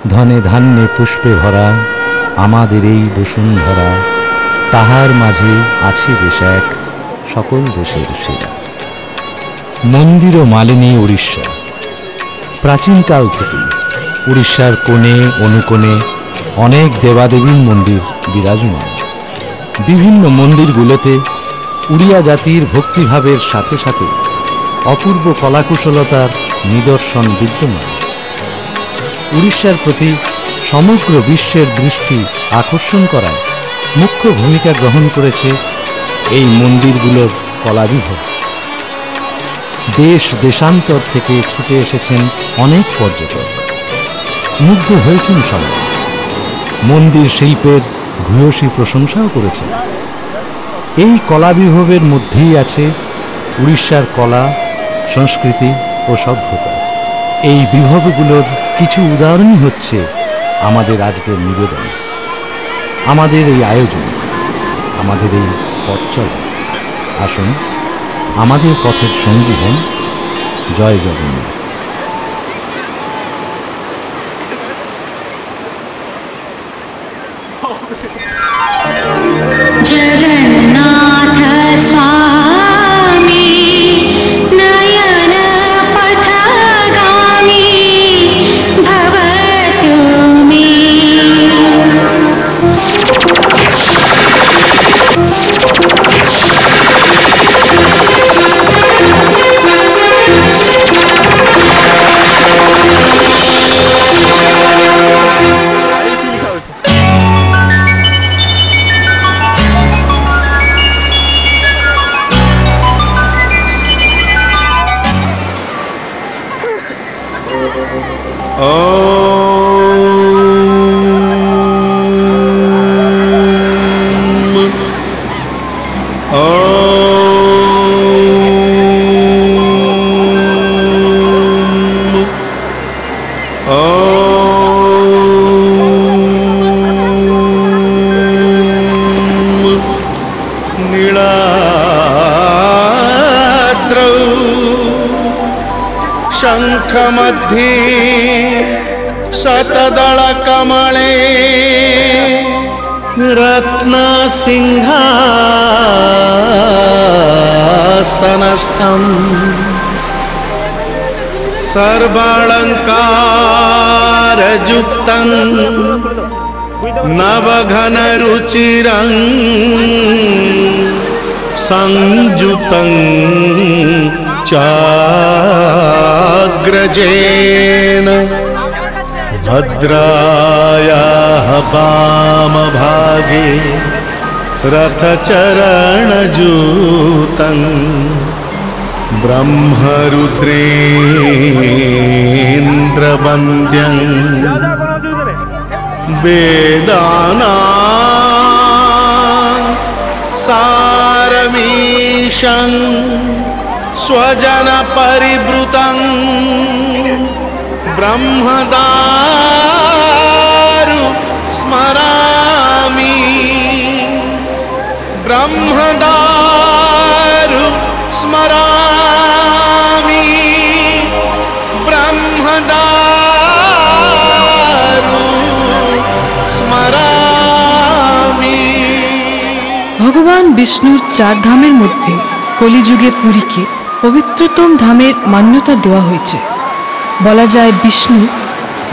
ধনে ধান্যে পুষ্পে ভরা আমাদের এই বসুন্ধরা, তাহার মাঝে আছে দেশ এক সকল দেশের সেরা। মন্দির ও মালিনী উড়িষ্যা। প্রাচীনকাল থেকেই উড়িষ্যার কোণে অনুকোণে অনেক দেবাদেবীর মন্দির বিরাজমান। বিভিন্ন মন্দিরগুলোতে উড়িয়া জাতির ভক্তিভাবের সাথে সাথে অপূর্ব কলাকুশলতার নিদর্শন বিদ্যমান। উড়িষ্যার প্রতি সমগ্র বিশ্বের দৃষ্টি আকর্ষণ করায় মুখ্য ভূমিকা গ্রহণ করেছে এই মন্দিরগুলোর কলাবিভাগ। দেশ দেশান্তর থেকে ছুটে এসেছেন অনেক পর্যটক, মুগ্ধ হয়েছেন সবাই। মন্দির শিল্পের ভূয়সী প্রশংসাও করেছেন। এই কলাবিভাগের মধ্যেই আছে উড়িষ্যার কলা, সংস্কৃতি ও সভ্যতা। এই বিভাগগুলোর কিছু উদাহরণই হচ্ছে আমাদের আজকের নিবেদন, আমাদের এই আয়োজন, আমাদের এই পথ চলা। আসুন আমাদের পথের সঙ্গী হন। জয় জগন্নাথ। जगन्नाथ स्वामी नयन पथगामी भवतु मे। शङ्खमध्ये शतदलकमले रत्नसिंहासनस्थम् सर्वालङ्कारयुक्तं नवघनरुचिरं संयुतं चाग्रजेन भद्रायाः वामभागे रथचरणजूतं ब्रह्मरुद्रेन्द्रवन्द्यं वेदानां सारमीशं स्वजनपरिवृतं ब्रह्मदारु स्मरामि ब्रह्मदारु स्मरामि ब्रह्मदारु स्मरामि। ভগবান বিষ্ণুর চার ধামের মধ্যে কলিযুগে পুরীকে পবিত্রতম ধামের মান্যতা দেওয়া হয়েছে। বলা যায় বিষ্ণু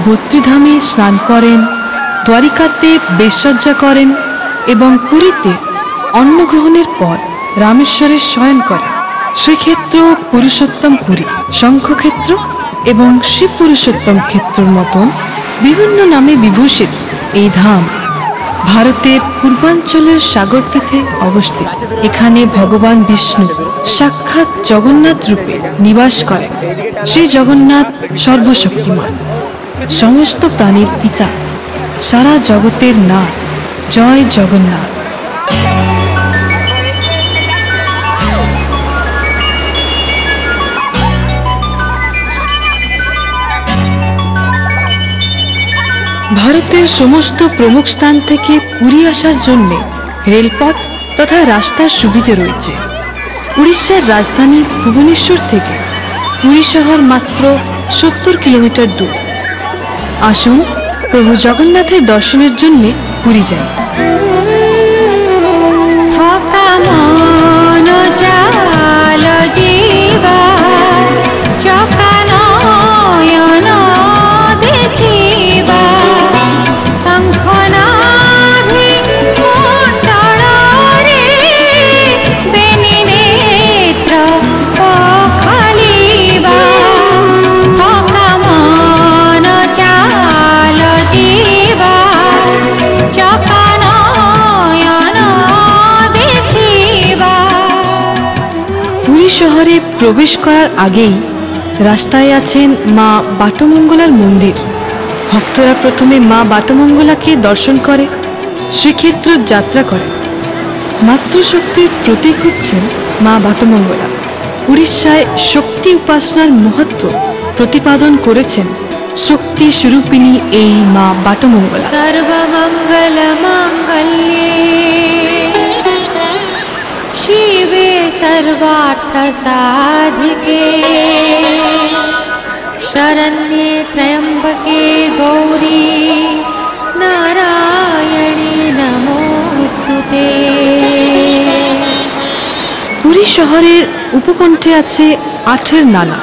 বদ্রীধামে স্নান করেন, দ্বারিকাতে বেশসজ্জা করেন এবং পুরীতে অন্নগ্রহণের পর রামেশ্বরের শয়ন করেন। শ্রীক্ষেত্র, পুরুষোত্তম পুরী, শঙ্খক্ষেত্র এবং শ্রী পুরুষোত্তম ক্ষেত্রর মতন বিভিন্ন নামে বিভূষিত এই ধাম ভারতের পূর্বাঞ্চলের সাগরতীরে অবস্থিত। এখানে ভগবান বিষ্ণু সাক্ষাৎ জগন্নাথ রূপে নিবাস করেন। শ্রী জগন্নাথ সর্বশক্তিমান, সমস্ত প্রাণীর পিতা, সারা জগতের নাথ। জয় জগন্নাথ। ভারতের সমস্ত প্রমুখ স্থান থেকে পুরী আসার জন্য রেলপথ তথা রাস্তার সুবিধে রয়েছে। উড়িষ্যার রাজধানী ভুবনেশ্বর থেকে পুরী শহর মাত্র 70 কিলোমিটার দূর। আসুন প্রভু জগন্নাথের দর্শনের জন্য পুরী যায়। থকা মন চাল জীবা চকা নয়ন দেখিবা শঙ্খনাভি কুণ্ডଳରେ বেনি নেত্র পখালিবা থকা মন চাল জীবা চকা নয়ন দেখিবা। পুরী শহরে প্রবেশ করার আগেই রাস্তায় আছেন মা বাটমঙ্গলার মন্দির। ভক্তরা প্রথমে মা বাটমঙ্গলাকে দর্শন করে, শ্রীক্ষেত্র যাত্রা করে। মাতৃশক্তির প্রতীক হচ্ছেন মা বাটমঙ্গলা। উড়িষ্যায় শক্তি উপাসনার মহত্ব প্রতিপাদন করেছেন শক্তি স্বরূপিণী এই মা বাটমঙ্গলা। सर्वमंगल मांगल्ये शिवे सर्वार्थ साधिके शरण्ये त्र्यंबके गौरी नारायणी नमोस्तुते। পুরী শহরের উপকণ্ঠে আছে আঠের নালা।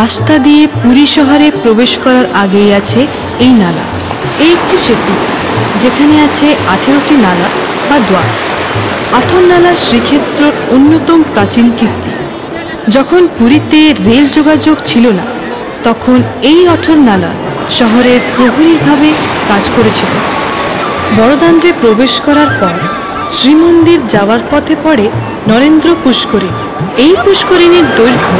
রাস্তা দিয়ে পুরী শহরে প্রবেশ করার আগেই আছে এই নালা। এই একটি সেতু যেখানে আছে 18টি নালা বা দ্বার। আঠর নালা শ্রীক্ষেত্রর অন্যতম প্রাচীন কীর্তি। যখন পুরীতে রেল যোগাযোগ ছিল না তখন এই আঠর নালা শহরের প্রহরীভাবে কাজ করেছিল। বড়দাণ্ডে প্রবেশ করার পর শ্রীমন্দির যাওয়ার পথে পড়ে নরেন্দ্র পুষ্করিণী। এই পুষ্করিণীর দৈর্ঘ্য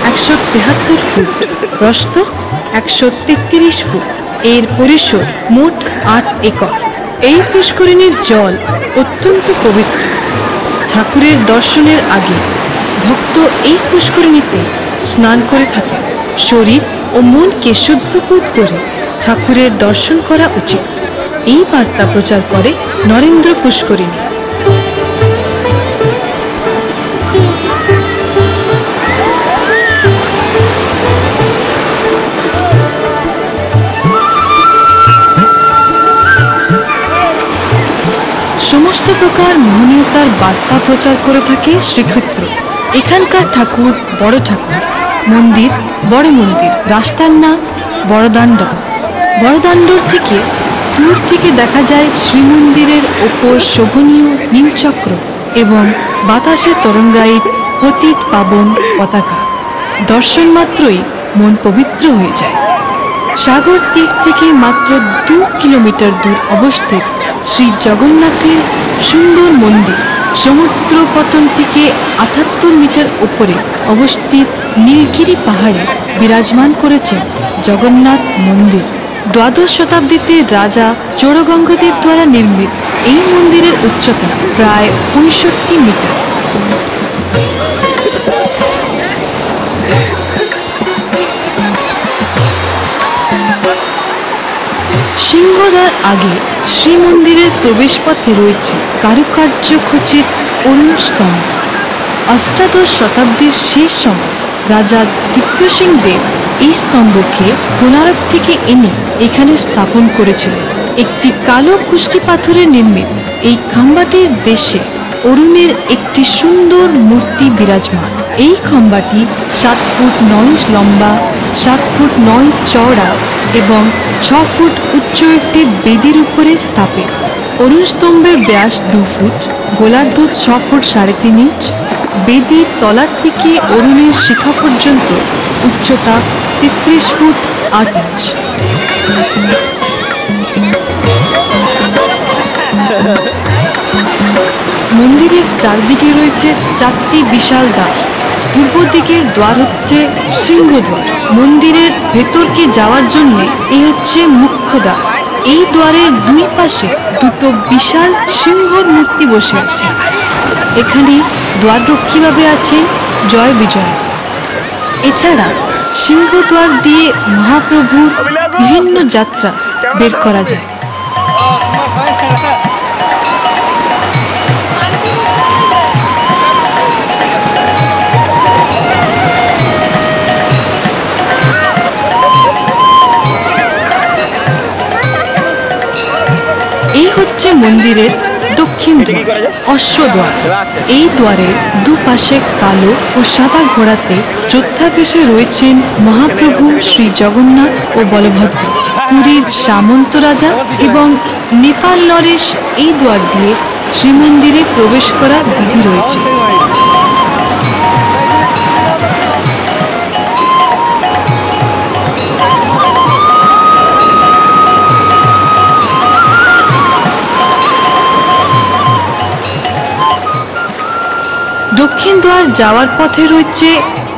173 ফুট, প্রস্থ 133 ফুট। এর পরিসর মোট 8 একর। এই পুষ্করিণীর জল অত্যন্ত পবিত্র। ঠাকুরের দর্শনের আগে ভক্ত এই পুষ্করিণীতে স্নান করে থাকেন। শরীর ও মনকে শুদ্ধবোধ করে ঠাকুরের দর্শন করা উচিত, এই বার্তা প্রচার করে নরেন্দ্র পুষ্করিণী। সমস্ত প্রকার মোহনীয়তার বার্তা প্রচার করে থাকে শ্রীক্ষেত্র। এখানকার ঠাকুর বড় ঠাকুর, মন্দির বড় মন্দির। রাস্তার নাম বড়দাণ্ড। বড়দাণ্ডর থেকে দূর থেকে দেখা যায় শ্রীমন্দিরের ওপর শোভনীয় নীলচক্র এবং বাতাসে তরঙ্গায়িত পতিত পাবন পতাকা। দর্শন মাত্রই মন পবিত্র হয়ে যায়। সাগর তীর থেকে মাত্র 2 কিলোমিটার দূর অবস্থিত শ্রী জগন্নাথের সুন্দর মন্দির। সমুদ্র পতন থেকে 78 মিটার উপরে অবস্থিত নীলগিরি পাহাড়ে বিরাজমান করেছেন জগন্নাথ মন্দির। দ্বাদশ শতাব্দীতে রাজা চোরগঙ্গদেব দ্বারা নির্মিত এই মন্দিরের উচ্চতা প্রায় 65 মিটার। সিংহদ্বার আগে শ্রীমন্দিরের প্রবেশপথে রয়েছে কারুকার্য খচিত অরুণ স্তম্ভ। অষ্টাদশ শতাব্দীর শেষ সময় রাজা দিব্যসিং দেব এই স্তম্ভকে কোনারক থেকে এনে এখানে স্থাপন করেছিলেন। একটি কালো কুষ্টি পাথরের নির্মিত এই খম্বাটির দেশে অরুণের একটি সুন্দর মূর্তি বিরাজমান। এই খম্বাটি 7 ফুট 9 ইঞ্চ লম্বা, 7 ফুট 9 ইঞ্চ চওড়া এবং 6 ফুট উচ্চ একটি বেদির উপরে স্থাপিত। অরুণ স্তম্ভের ব্যাস 2 ফুট, গোলার্ধ 6 ফুট 3.5 ইঞ্চ। বেদির তলার থেকে অরুণের শিখা পর্যন্ত উচ্চতা 33 ফুট 8 ইঞ্চ। মন্দিরের চারদিকে রয়েছে 4টি বিশাল দ্বার। পূর্ব দিকের দ্বার হচ্ছে সিংহদ্বার। মন্দিরের ভেতরকে যাওয়ার জন্য এই হচ্ছে মুখ্য দ্বার। এই দ্বারের 2 পাশে 2টো বিশাল সিংহর মূর্তি বসে আছে। এখানে দ্বাররক্ষীভাবে আছেন জয় বিজয়। এছাড়া সিংহদ্বার দিয়ে মহাপ্রভুর বিভিন্ন যাত্রা বের করা যায়। হচ্ছে মন্দিরের দক্ষিণ দ্বার, অশ্বদ্বার। এই দ্বারের দুপাশে কালো ও সাদা ঘোড়াতে যোদ্ধাবেশে রয়েছেন মহাপ্রভু শ্রী জগন্নাথ ও বলভদ্র। পুরীর সামন্ত রাজা এবং নেপাল নরেশ এই দ্বার দিয়ে শ্রীমন্দিরে প্রবেশ করার বিধি রয়েছে। দক্ষিণ দ্বার যাওয়ার পথে রয়েছে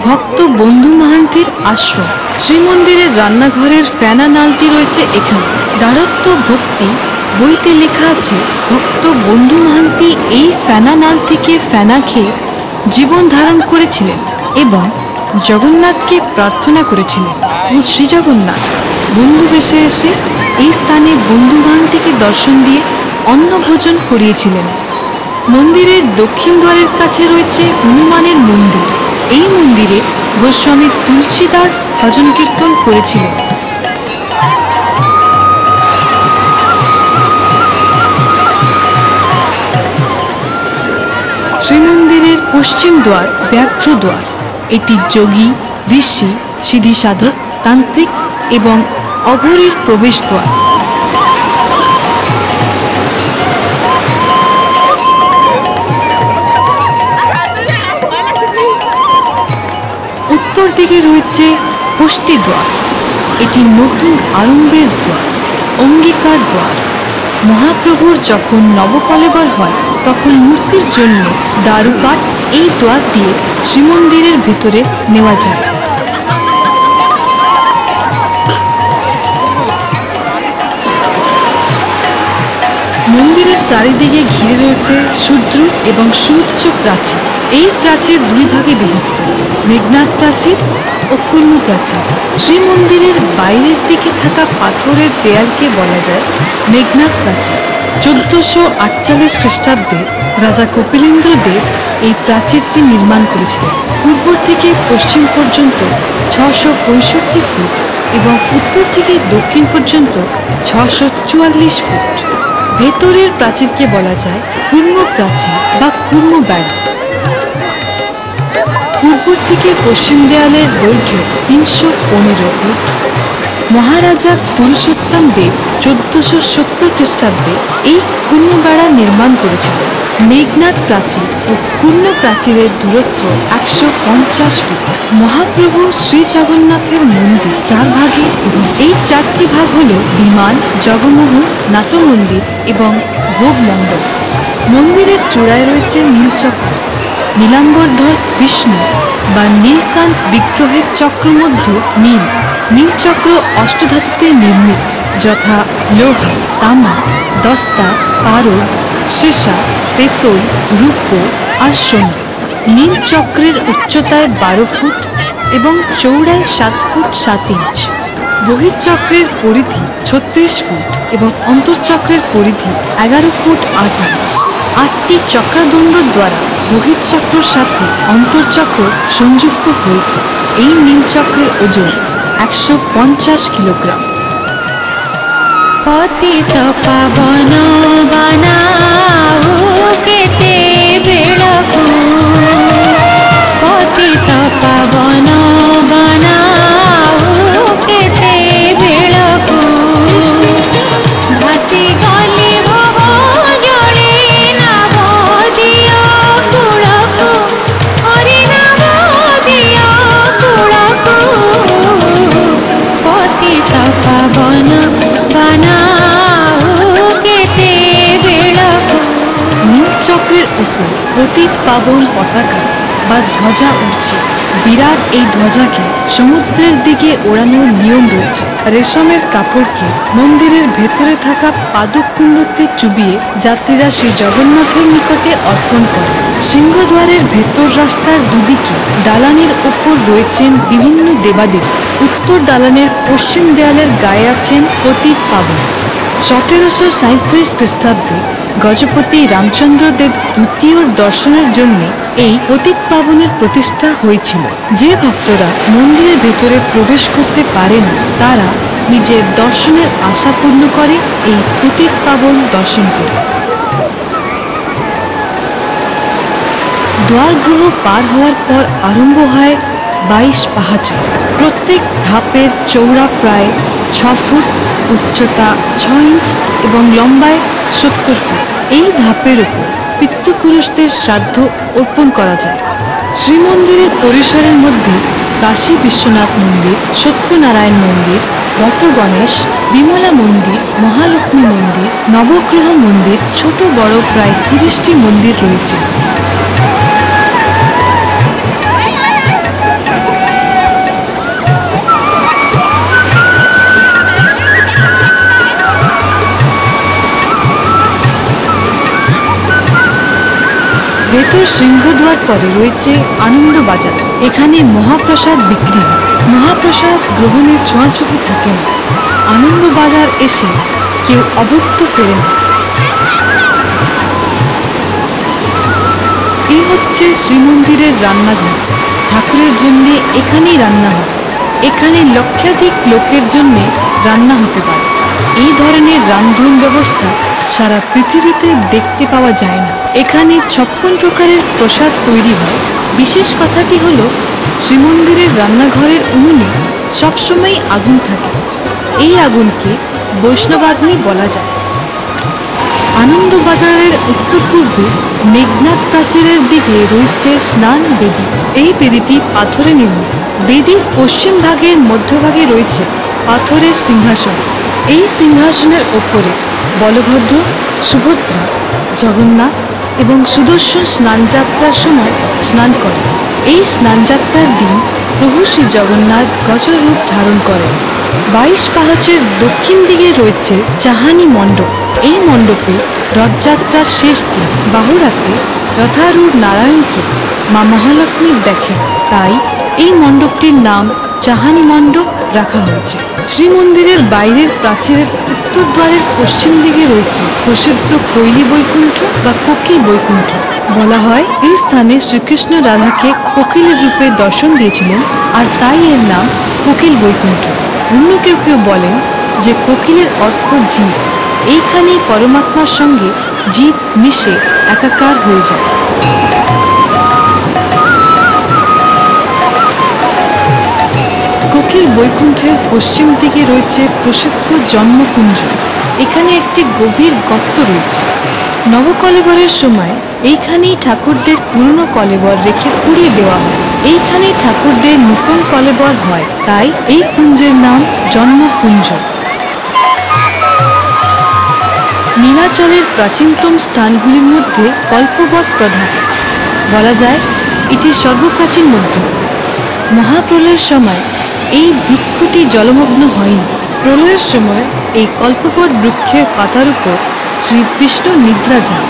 ভক্ত বন্ধু মাহান্তির আশ্রম। শ্রীমন্দিরের রান্নাঘরের ফেনা নালটি রয়েছে এখানে। দ্বারত্ব ভক্তি বইতে লেখা আছে, ভক্ত বন্ধু মাহান্তি এই ফেনা নাল থেকে ফেনা খেয়ে জীবন ধারণ করেছিলেন এবং জগন্নাথকে প্রার্থনা করেছিলেন ও শ্রী জগন্নাথ বন্ধু বেশে এসে এই স্থানে বন্ধু মাহান্তিকে দর্শন দিয়ে অন্ন ভোজন করিয়েছিলেন। মন্দিরের দক্ষিণ দ্বারের কাছে রয়েছে হনুমানের মন্দির। এই মন্দিরে গোস্বামী তুলসীদাস ভজন কীর্তন করেছিলেন। শ্রীমন্দিরের পশ্চিম দ্বার ব্যাঘ্র দ্বার। এটি যোগী, ঋষি, সিদ্ধি সাধক, তান্ত্রিক এবং অঘরীর প্রবেশ দ্বার। উত্তর দিকে রয়েছে হস্তি দ্বার। এটি নতুন আরম্ভের দ্বার, অঙ্গীকার দ্বার। মহাপ্রভুর যখন নবকলেবর হয় তখন মূর্তির জন্য দারুকাঠ এই দ্বার দিয়ে শ্রীমন্দিরের ভিতরে নেওয়া যায়। মন্দিরের চারিদিকে ঘিরে রয়েছে শূদ্র এবং সুউচ্চ প্রাচীর। এই প্রাচীর দুই ভাগে বিভক্ত, মেঘনাদ প্রাচীর ও কুর্ম প্রাচীর। শ্রীমন্দিরের বাইরের দিকে থাকা পাথরের দেয়ালকে বলা যায় মেঘনাদ প্রাচীর। 1448 খ্রিস্টাব্দে রাজা কপিলেন্দ্র দেব এই প্রাচীরটি নির্মাণ করেছিলেন। পূর্ব থেকে পশ্চিম পর্যন্ত 665 ফুট এবং উত্তর থেকে দক্ষিণ পর্যন্ত 644 ফুট। ভেতরের প্রাচীরকে বলা যায় কুর্ম প্রাচীর বা কুর্ম ব্যাগ। পূর্ব থেকে পশ্চিম দেয়ালের দৈর্ঘ্য 315 ফুট। মহারাজা পুরুষোত্তম দেব 1470 খ্রিস্টাব্দে এই কুর্ম বেড়া নির্মাণ করেছিলেন। মেঘনাদ প্রাচীর ও কুর্ম প্রাচীরের দূরত্ব 150 ফুট। মহাপ্রভু শ্রী জগন্নাথের মন্দির 4 ভাগে এবং এই 4টি ভাগ হল বিমান, জগমোহন, নাটমন্দির এবং ভোগ মণ্ডপ। মন্দিরের চূড়ায় রয়েছে নীলচক্র। নীলাম্বরধর বিষ্ণু বা নীলকান্ত বিগ্রহের চক্রমধ্য নীল। নীলচক্র অষ্টধাতুতে নির্মিত, যথা লোহা, তামা, দস্তা, পারদ, সীসা, পেতল, রূপ আর সোনা। নীলচক্রের উচ্চতায় 12 ফুট এবং চৌড়ায় 7 ফুট 7 ইঞ্চ। বহির্চক্রের পরিধি 36 ফুট এবং অন্তর্চক্রের পরিধি 11 ফুট 8 ইঞ্চ। 8টি চক্রাদণ্ড দ্বারা বহির্চক্রের সাথে অন্তর্চক্র সংযুক্ত হয়েছে। এই নীলচক্রের ওজন 150 কিলোগ্রাম। পতিত পাবন বানাও কেতে বেড়কু, পতিত পাবন বানাও কেতে বেড়কু, ভাসি গলি ভব জলে নাম দিও কুলকু, হরি নাম দিও কুলকু, পতিত পাবন নীলচক্রের উপর পতিত পাবন পতাকা বা ধ্বজা উঠছে। বিরাট এই ধ্বজাকে সমুদ্রের দিকে ওড়ানোর নিয়ম রয়েছে। রেশমের কাপড়কে মন্দিরের ভেতরে থাকা পাদকুণ্ডতে চুবিয়ে যাত্রীরা শ্রী জগন্নাথের নিকটে অর্পণ করে। সিংহদ্বারের ভেতর রাস্তার দুদিকে দালানের ওপর রয়েছেন বিভিন্ন দেবাদেবী। উত্তর দালানের পশ্চিম দেয়ালের গায়ে আছেন পতিত পাবন। 1737 খ্রিস্টাব্দে গজপতি রামচন্দ্র দেব দ্বিতীয়র দর্শনের জন্য এই পতিত পাবনের প্রতিষ্ঠা হয়েছিল। যে ভক্তরা মন্দিরের ভেতরে প্রবেশ করতে পারে না তারা নিজের দর্শনের আশা পূর্ণ করে এই পতিত পাবন দর্শন করে। দ্বারগৃহ পার হওয়ার পর আরম্ভ হয় 22 পাহাচর। প্রত্যেক ধাপের চৌড়া প্রায় 6 ফুট, উচ্চতা 6 ইঞ্চ এবং লম্বায় 70 ফুট। এই ধাপের উপর পিতৃপুরুষদের শ্রাদ্ধ অর্পণ করা যায়। শ্রীমন্দিরের পরিসরের মধ্যে কাশী বিশ্বনাথ মন্দির, সত্যনারায়ণ মন্দির, বট গণেশ, বিমলা মন্দির, মহালক্ষ্মী মন্দির, নবগ্রহ মন্দির, ছোট বড় প্রায় 30টি মন্দির রয়েছে। ভেতর সিংহদ্বার পরে রয়েছে আনন্দ বাজার। এখানে মহাপ্রসাদ বিক্রি হয়। মহাপ্রসাদ গ্রহণের ছোঁয়াছুতি থাকে না। আনন্দ বাজার এসে কেউ অভুক্ত ফেরে না। এই হচ্ছে শ্রীমন্দিরের রান্নাঘর। ঠাকুরের জন্য এখানেই রান্না হয়। এখানে লক্ষাধিক লোকের জন্য রান্না হতে পারে। এই ধরনের রান্ধন ব্যবস্থা সারা পৃথিবীতে দেখতে পাওয়া যায় না। এখানে 56 প্রকারের প্রসাদ তৈরি হয়। বিশেষ কথাটি হলো শ্রীমন্দিরের রান্নাঘরের উনুনে সবসময় আগুন থাকে। এই আগুনকে বৈষ্ণবাগ্নি বলা যায়। আনন্দ বাজারের উত্তর পূর্বে মেঘনাদ প্রাচীরের দিকে রয়েছে স্নান বেদী। এই বেদীটি পাথরে নির্মিত। বেদীর পশ্চিম ভাগের মধ্যভাগে রয়েছে পাথরের সিংহাসন। এই সিংহাসনের ওপরে বলভদ্র, সুভদ্রা, জগন্নাথ এবং সুদর্শন স্নানযাত্রার সময় স্নান করে। এই স্নানযাত্রার দিন প্রভু শ্রী জগন্নাথ গজরূপ ধারণ করেন। 22 পাহাচের দক্ষিণ দিকে রয়েছে চাহানি মণ্ডপ। এই মণ্ডপে রথযাত্রার শেষ দিন বাহুড়াতে রথারূঢ় নারায়ণকে মা মহালক্ষ্মী দেখেন। তাই এই মণ্ডপটির নাম চাহানি মণ্ডপ রাখা হয়েছে। শ্রীমন্দিরের বাইরের প্রাচীরের উত্তর দ্বারের পশ্চিম দিকে রয়েছে প্রসিদ্ধ কৈলি বৈকুণ্ঠ বা কোকিল বৈকুণ্ঠ। বলা হয় এই স্থানে শ্রীকৃষ্ণ রাধাকে কোকিলের রূপে দর্শন দিয়েছিলেন, আর তাই এর নাম কোকিল বৈকুণ্ঠ। অন্য কেউ কেউ বলেন যে কোকিলের অর্থ জীব। এইখানেই পরমাত্মার সঙ্গে জীব মিশে একাকার হয়ে যায়। কোকিল বৈকুণ্ঠের পশ্চিম দিকে রয়েছে প্রসিদ্ধ জন্মকুঞ্জ। এখানে একটি গভীর গর্ত রয়েছে। নবকলেবরের সময় এইখানেই ঠাকুরদের পুরনো কলেবর রেখে পুড়িয়ে দেওয়া হয়। এইখানেই ঠাকুরদের নতুন কলেবর হয়, তাই এই কুঞ্জের নাম জন্মকুঞ্জ। নীলাচলের প্রাচীনতম স্থানগুলির মধ্যে কল্পবট প্রধান। বলা যায় এটি সর্বপ্রাচীন মন্দির। মহাপ্রলয়ের সময় এই বৃক্ষটি জলমগ্ন হয়নি। প্রলয়ের সময় এই কল্পবট বৃক্ষের পাতার উপর শ্রী বিষ্ণু নিদ্রা যান।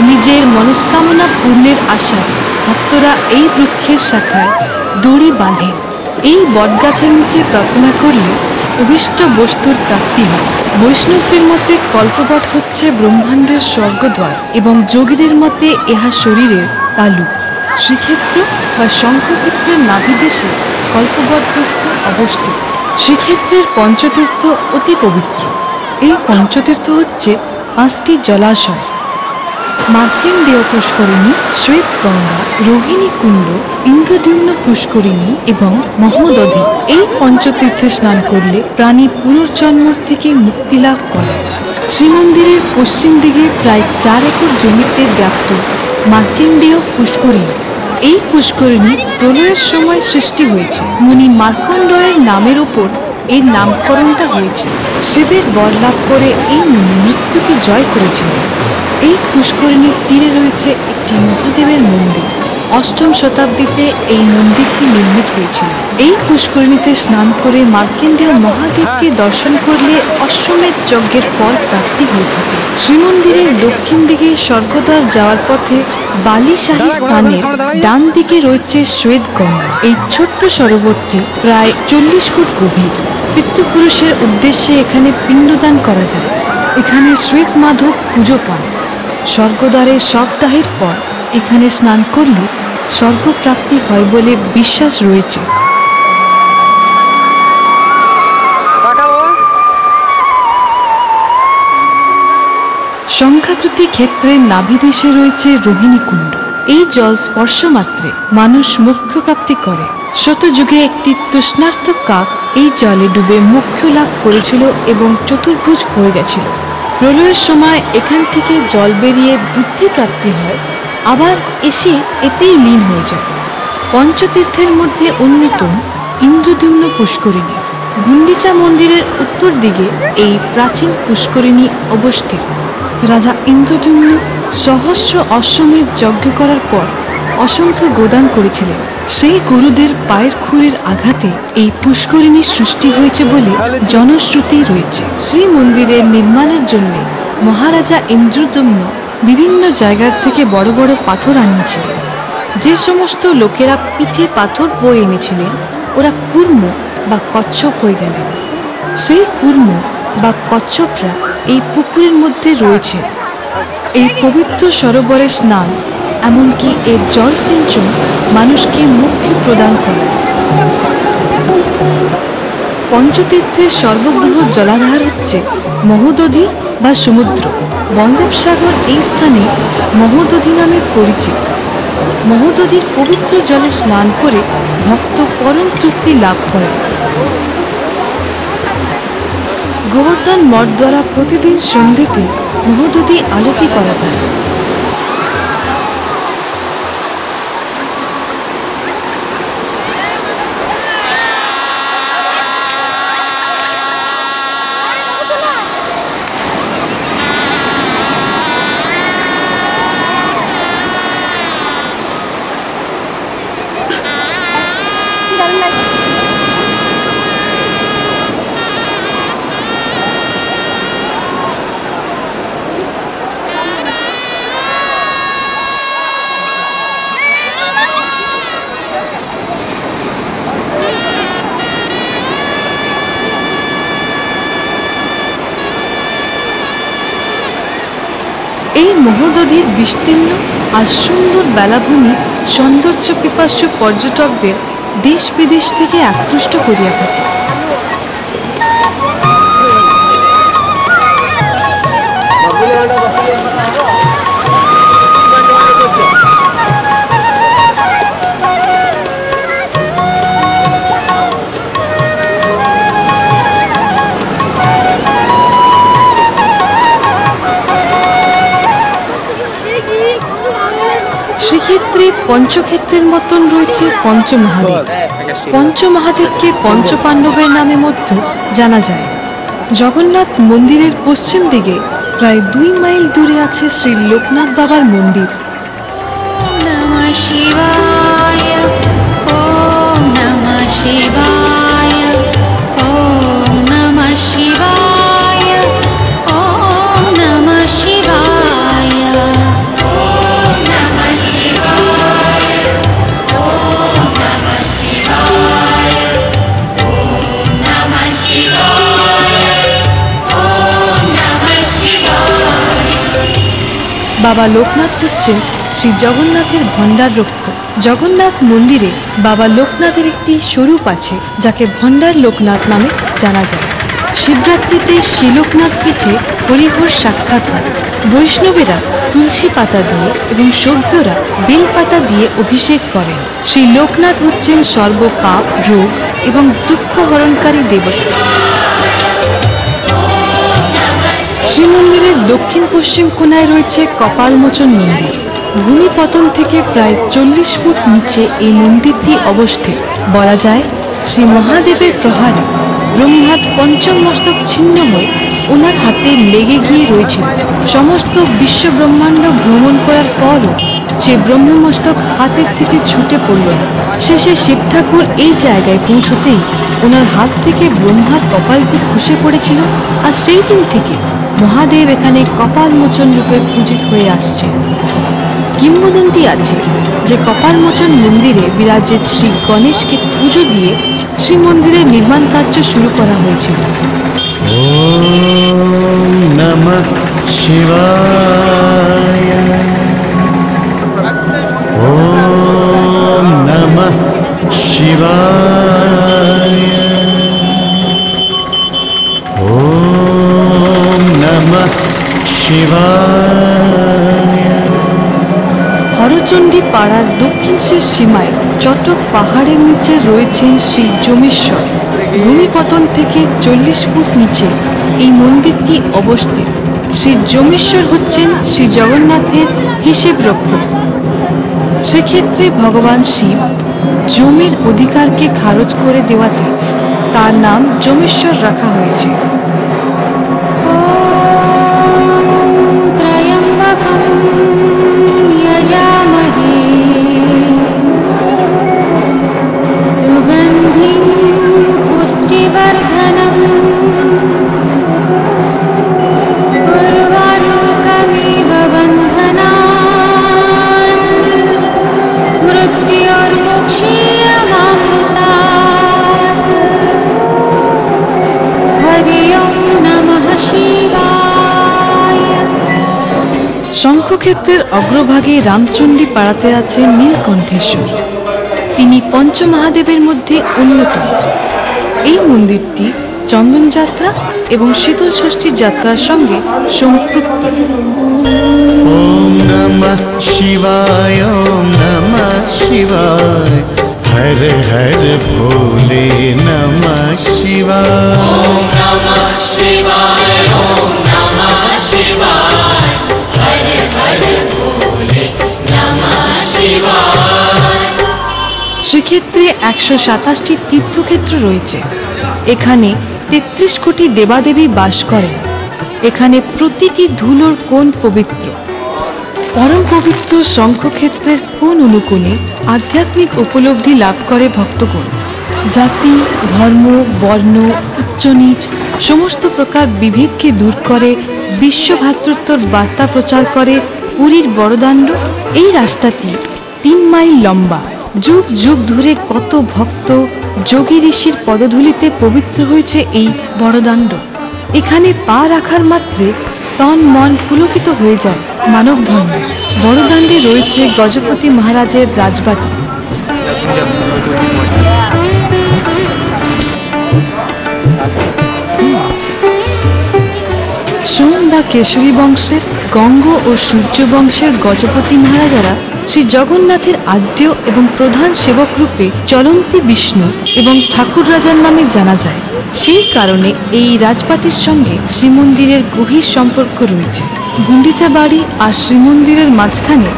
নিজের মনস্কামনা পূর্ণের আশায় ভক্তরা এই বৃক্ষের শাখায় দড়ি বাঁধেন। এই বটগাছের নিচে প্রার্থনা করলে অভীষ্ট বস্তুর প্রাপ্তি হয়। বৈষ্ণবদের মতে কল্পবট হচ্ছে ব্রহ্মাণ্ডের স্বর্গদ্বার এবং যোগীদের মতে ইহা শরীরের তালু। শ্রীক্ষেত্র বা শঙ্খক্ষেত্রের নাভিদেশে কল্পবট বৃক্ষ অবস্থিত। শ্রীক্ষেত্রের পঞ্চতীর্থ অতি পবিত্র। এই পঞ্চতীর্থ হচ্ছে 5টি জলাশয়: মার্কেন্ডেয় পুষ্করিণী, শ্বেত গঙ্গা, রোহিণী কুণ্ড, ইন্দ্রদ্যুম্ন পুষ্করিণী এবং মহোদধি। এই পঞ্চতীর্থে স্নান করলে প্রাণী পুনর্জন্ম থেকে মুক্তি লাভ করে। শ্রীমন্দিরের পশ্চিম দিকে প্রায় 4 একর জমিতে ব্যাপ্ত মার্কেন্ডেয় পুষ্করিণী। এই পুষ্করিণী প্রলয়ের সময় সৃষ্টি হয়েছে। মুনি মার্কণ্ডেয়ের নামের ওপর এর নামকরণটা হয়েছে। শিবের বর লাভ করে এই মুনি মৃত্যুকে জয় করেছিলেন। এই পুষ্করিণীর তীরে রয়েছে একটি মহাদেবের মন্দির। 8ম শতাব্দীতে এই মন্দিরটি নির্মিত হয়েছিল। এই পুষ্করিণীতে স্নান করে মার্কেন্ডেয় মহাদেবকে দর্শন করলে অশ্বমেধ যজ্ঞের ফল প্রাপ্তি হয়ে থাকে। শ্রীমন্দিরের দক্ষিণ দিকে স্বর্গদ্বার যাওয়ার পথে বালিশাহী স্থানের ডান দিকে রয়েছে শ্বেত গঙ্গা। এই ছোট্ট সরোবরটি প্রায় 40 ফুট গভীর। পিতৃপুরুষের উদ্দেশ্যে এখানে পিণ্ডদান করা যায়। এখানে শ্বেত মাধব পুজো পান। স্বর্গদ্বারে সপ্তাহের পর এখানে স্নান করলে স্বর্গপ্রাপ্তি হয় বলে বিশ্বাস রয়েছে। সংখ্যাকৃতি ক্ষেত্রের নাভিদেশে রয়েছে রোহিণী কুণ্ড। এই জল স্পর্শ মাত্রে মানুষ মোক্ষ প্রাপ্তি করে। শতযুগে একটি তৃষ্ণার্ত কাক এই জলে ডুবে মোক্ষ লাভ করেছিল এবং চতুর্ভুজ হয়ে গেছিল। প্রলয়ের সময় এখান থেকে জল বেরিয়ে বুদ্ধি প্রাপ্তি হয়, আবার এসে এতেই লীন হয়ে যায়। পঞ্চতীর্থের মধ্যে অন্যতম ইন্দ্রদ্যুম্ন পুষ্করিণী। গুন্ডিচা মন্দিরের উত্তর দিকে এই প্রাচীন পুষ্করিণী অবস্থিত। রাজা ইন্দ্রদ্যুম্ন সহস্র অশ্বমেধ যজ্ঞ করার পর অসংখ্য গোদান করেছিলেন। সেই গুরুদের পায়ের খুরের আঘাতে এই পুষ্করিণীর সৃষ্টি হয়েছে বলে জনশ্রুতি রয়েছে। শ্রী মন্দিরের নির্মাণের জন্য মহারাজা ইন্দ্রদ্যুম্ন বিভিন্ন জায়গার থেকে বড় বড় পাথর আনিয়েছিলেন। যে সমস্ত লোকেরা পিঠে পাথর বয়ে এনেছিলেন ওরা কুর্ম বা কচ্ছপ হয়ে গেলেন। সেই কুর্ম বা কচ্ছপরা এই পুকুরের মধ্যে রয়েছে। এই পবিত্র সরোবরে স্নান, এমনকি এর জল সিঞ্চন মানুষকে মোক্ষ প্রদান করে। পঞ্চতীর্থের সর্ববৃহৎ জলাধার হচ্ছে মহোদধি বা সমুদ্র। বঙ্গোপসাগর এই স্থানে মহোদধি নামে পরিচিত। মহোদধির পবিত্র জলে স্নান করে ভক্ত পরম তৃপ্তি লাভ করে। গোবর্ধন মঠ দ্বারা প্রতিদিন সন্ধ্যেতে মহোদধি আরতি করা যায়। এই মহোদধির বিস্তীর্ণ আর সুন্দর বেলাভূমি সৌন্দর্য পিপাসু পর্যটকদের দেশ বিদেশ থেকে আকৃষ্ট করিয়া থাকে। শ্রীক্ষেত্রে পঞ্চক্ষেত্রের মতন রয়েছে পঞ্চমহাদেব। পঞ্চমহাদেবকে পঞ্চপাণ্ডবের নামে মধ্যে জানা যায়। জগন্নাথ মন্দিরের পশ্চিম দিকে প্রায় 2 মাইল দূরে আছে শ্রী লোকনাথ বাবার মন্দির। ওম নমঃ শিবায়, ওম নমঃ শিবায়, ওম নমঃ শিবায়, ওম নমঃ শিবায়, ওম নমঃ শিবায়, ওম নমঃ শিবায়, ওম নমঃ শিবায়, ওম নমঃ শিবায়। বাবা লোকনাথ হচ্ছেন শ্রী জগন্নাথের ভণ্ডার রক্ষক। জগন্নাথ মন্দিরে বাবা লোকনাথের একটি স্বরূপ আছে যাকে ভণ্ডার লোকনাথ নামে জানা যায়। শিবরাত্রিতে শ্রীলোকনাথ পীঠে হরিহর সাক্ষাৎ হয়। বৈষ্ণবেরা তুলসী পাতা দিয়ে এবং সভ্যরা বেল পাতা দিয়ে অভিষেক করেন। শ্রী লোকনাথ হচ্ছেন সর্বপাপ, রোগ এবং দুঃখ হরণকারী দেবতা। শ্রীমন্দিরের দক্ষিণ পশ্চিম কোণায় রয়েছে কপালমোচন মন্দির। ভূমিপতন থেকে প্রায় 40 ফুট নিচে এই মন্দিরটি অবস্থিত। বলা যায় শ্রী মহাদেবের প্রহারে ব্রহ্মার পঞ্চম মস্তক ছিন্ন হয়ে ওনার হাতে লেগে গিয়ে রয়েছিল। সমস্ত বিশ্ব ব্রহ্মাণ্ড ভ্রমণ করার পরও সে ব্রহ্মমস্তক হাতের থেকে ছুটে পড়ল না। শেষে শিব ঠাকুর এই জায়গায় পৌঁছতেই ওনার হাত থেকে ব্রহ্মার কপালটি খসে পড়েছিল। আর সেই দিন থেকে মহাদেব এখানে কপালমোচন রূপে পূজিত হয়ে আসছে। কিংবদন্তি আছে যে কপালমোচন মন্দিরে বিরাজিত শ্রী গণেশকে পুজো দিয়ে শ্রীমন্দিরের নির্মাণ কার্য শুরু করা হয়েছিল। ওম নমঃ শিবায়, ওম নমঃ শিবায়, ওম নমঃ शिवाय। হরচণ্ডী পাড়ার দক্ষিণ শেষ সীমায় চটক পাহাড়ের নিচে রয়েছেন শ্রী যমেশ্বর। ভূমিপতন থেকে 40 ফুট নিচে এই মন্দিরটি অবস্থিত। শ্রী যমেশ্বর হচ্ছেন শ্রী জগন্নাথের হিসেব রক্ষক। সেক্ষেত্রে ভগবান শিব জমির অধিকারকে খারজ করে দেওয়াতে তার নাম যমেশ্বর রাখা হয়েছে। ॐ त्र्यम्बकं यजामहे सुगन्धिं पुष्टिवर्धनम् उर्वारुकमिव बन्धनान् मृत्योर्मुक्षीयमामृतात्। हरि ओं नमः शिवाय। শঙ্খক্ষেত্রের অগ্রভাগে রামচণ্ডী পাড়াতে আছেন নীলকণ্ঠেশ্বর। তিনি পঞ্চমহাদেবের মধ্যে অন্যতম। এই মন্দিরটি চন্দনযাত্রা এবং শীতল ষষ্ঠী যাত্রার সঙ্গে সম্পৃক্ত। ॐ नमः शिवाय, ॐ नमः शिवाय। हर हर भोले नमः शिवाय। শ্রীক্ষেত্রে 127টি তীর্থক্ষেত্র রয়েছে। এখানে 33 কোটি দেবাদেবী বাস করেন। এখানে প্রতিটি ধুলোর কোণ পবিত্র। পরম পবিত্র শঙ্খক্ষেত্রের কোণ অনুকূলে আধ্যাত্মিক উপলব্ধি লাভ করে ভক্তগণ। জাতি, ধর্ম, বর্ণ, উচ্চ নীচ সমস্ত প্রকার বিভেদকে দূর করে বিশ্বভ্রাতৃত্বর বার্তা প্রচার করে পুরীর বড়দাণ্ড। এই রাস্তাটি 3 মাইল লম্বা। যুগ যুগ ধরে কত ভক্ত যোগী ঋষির পদধূলিতে পবিত্র হয়েছে এই বড়দাণ্ড। এখানে পা রাখার মাত্রে তন মন পুলকিত হয়ে যায় মানব ধর্মে। বড়দাণ্ডে রয়েছে গজপতি মহারাজের রাজবাটি। সোম বা কেশরী বংশের, গঙ্গ ও সূর্য বংশের গজপতি মহারাজারা শ্রী জগন্নাথের আদ্য এবং প্রধান সেবক রূপে চলন্তি বিষ্ণু এবং ঠাকুর রাজার নামে জানা যায়। সেই কারণে এই রাজবাটির সঙ্গে শ্রীমন্দিরের গভীর সম্পর্ক রয়েছে। গুন্ডিচা বাড়ি আর শ্রীমন্দিরের মাঝখানে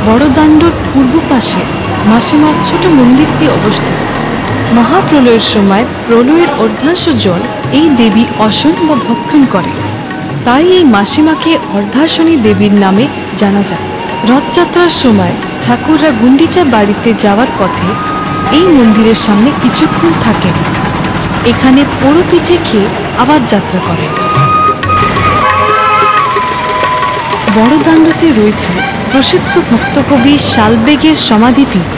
বড়দাণ্ডর পূর্ব পাশে মাসিমার ছোট মন্দিরটি অবস্থিত। মহাপ্রলয়ের সময় প্রলয়ের অর্ধাংশ জল এই দেবী অসন বা ভক্ষণ করে। তাই এই মাসিমাকে অর্ধাসনী দেবীর নামে জানা যায়। রথযাত্রার সময় ঠাকুররা গুন্ডিচা বাড়িতে যাওয়ার পথে এই মন্দিরের সামনে কিছুক্ষণ থাকেন। এখানে পোড়ো পিঠে খেয়ে আবার যাত্রা করেন। বড়দাণ্ডতে রয়েছে প্রসিদ্ধ ভক্তকবি শালবেগের সমাধিপীঠ।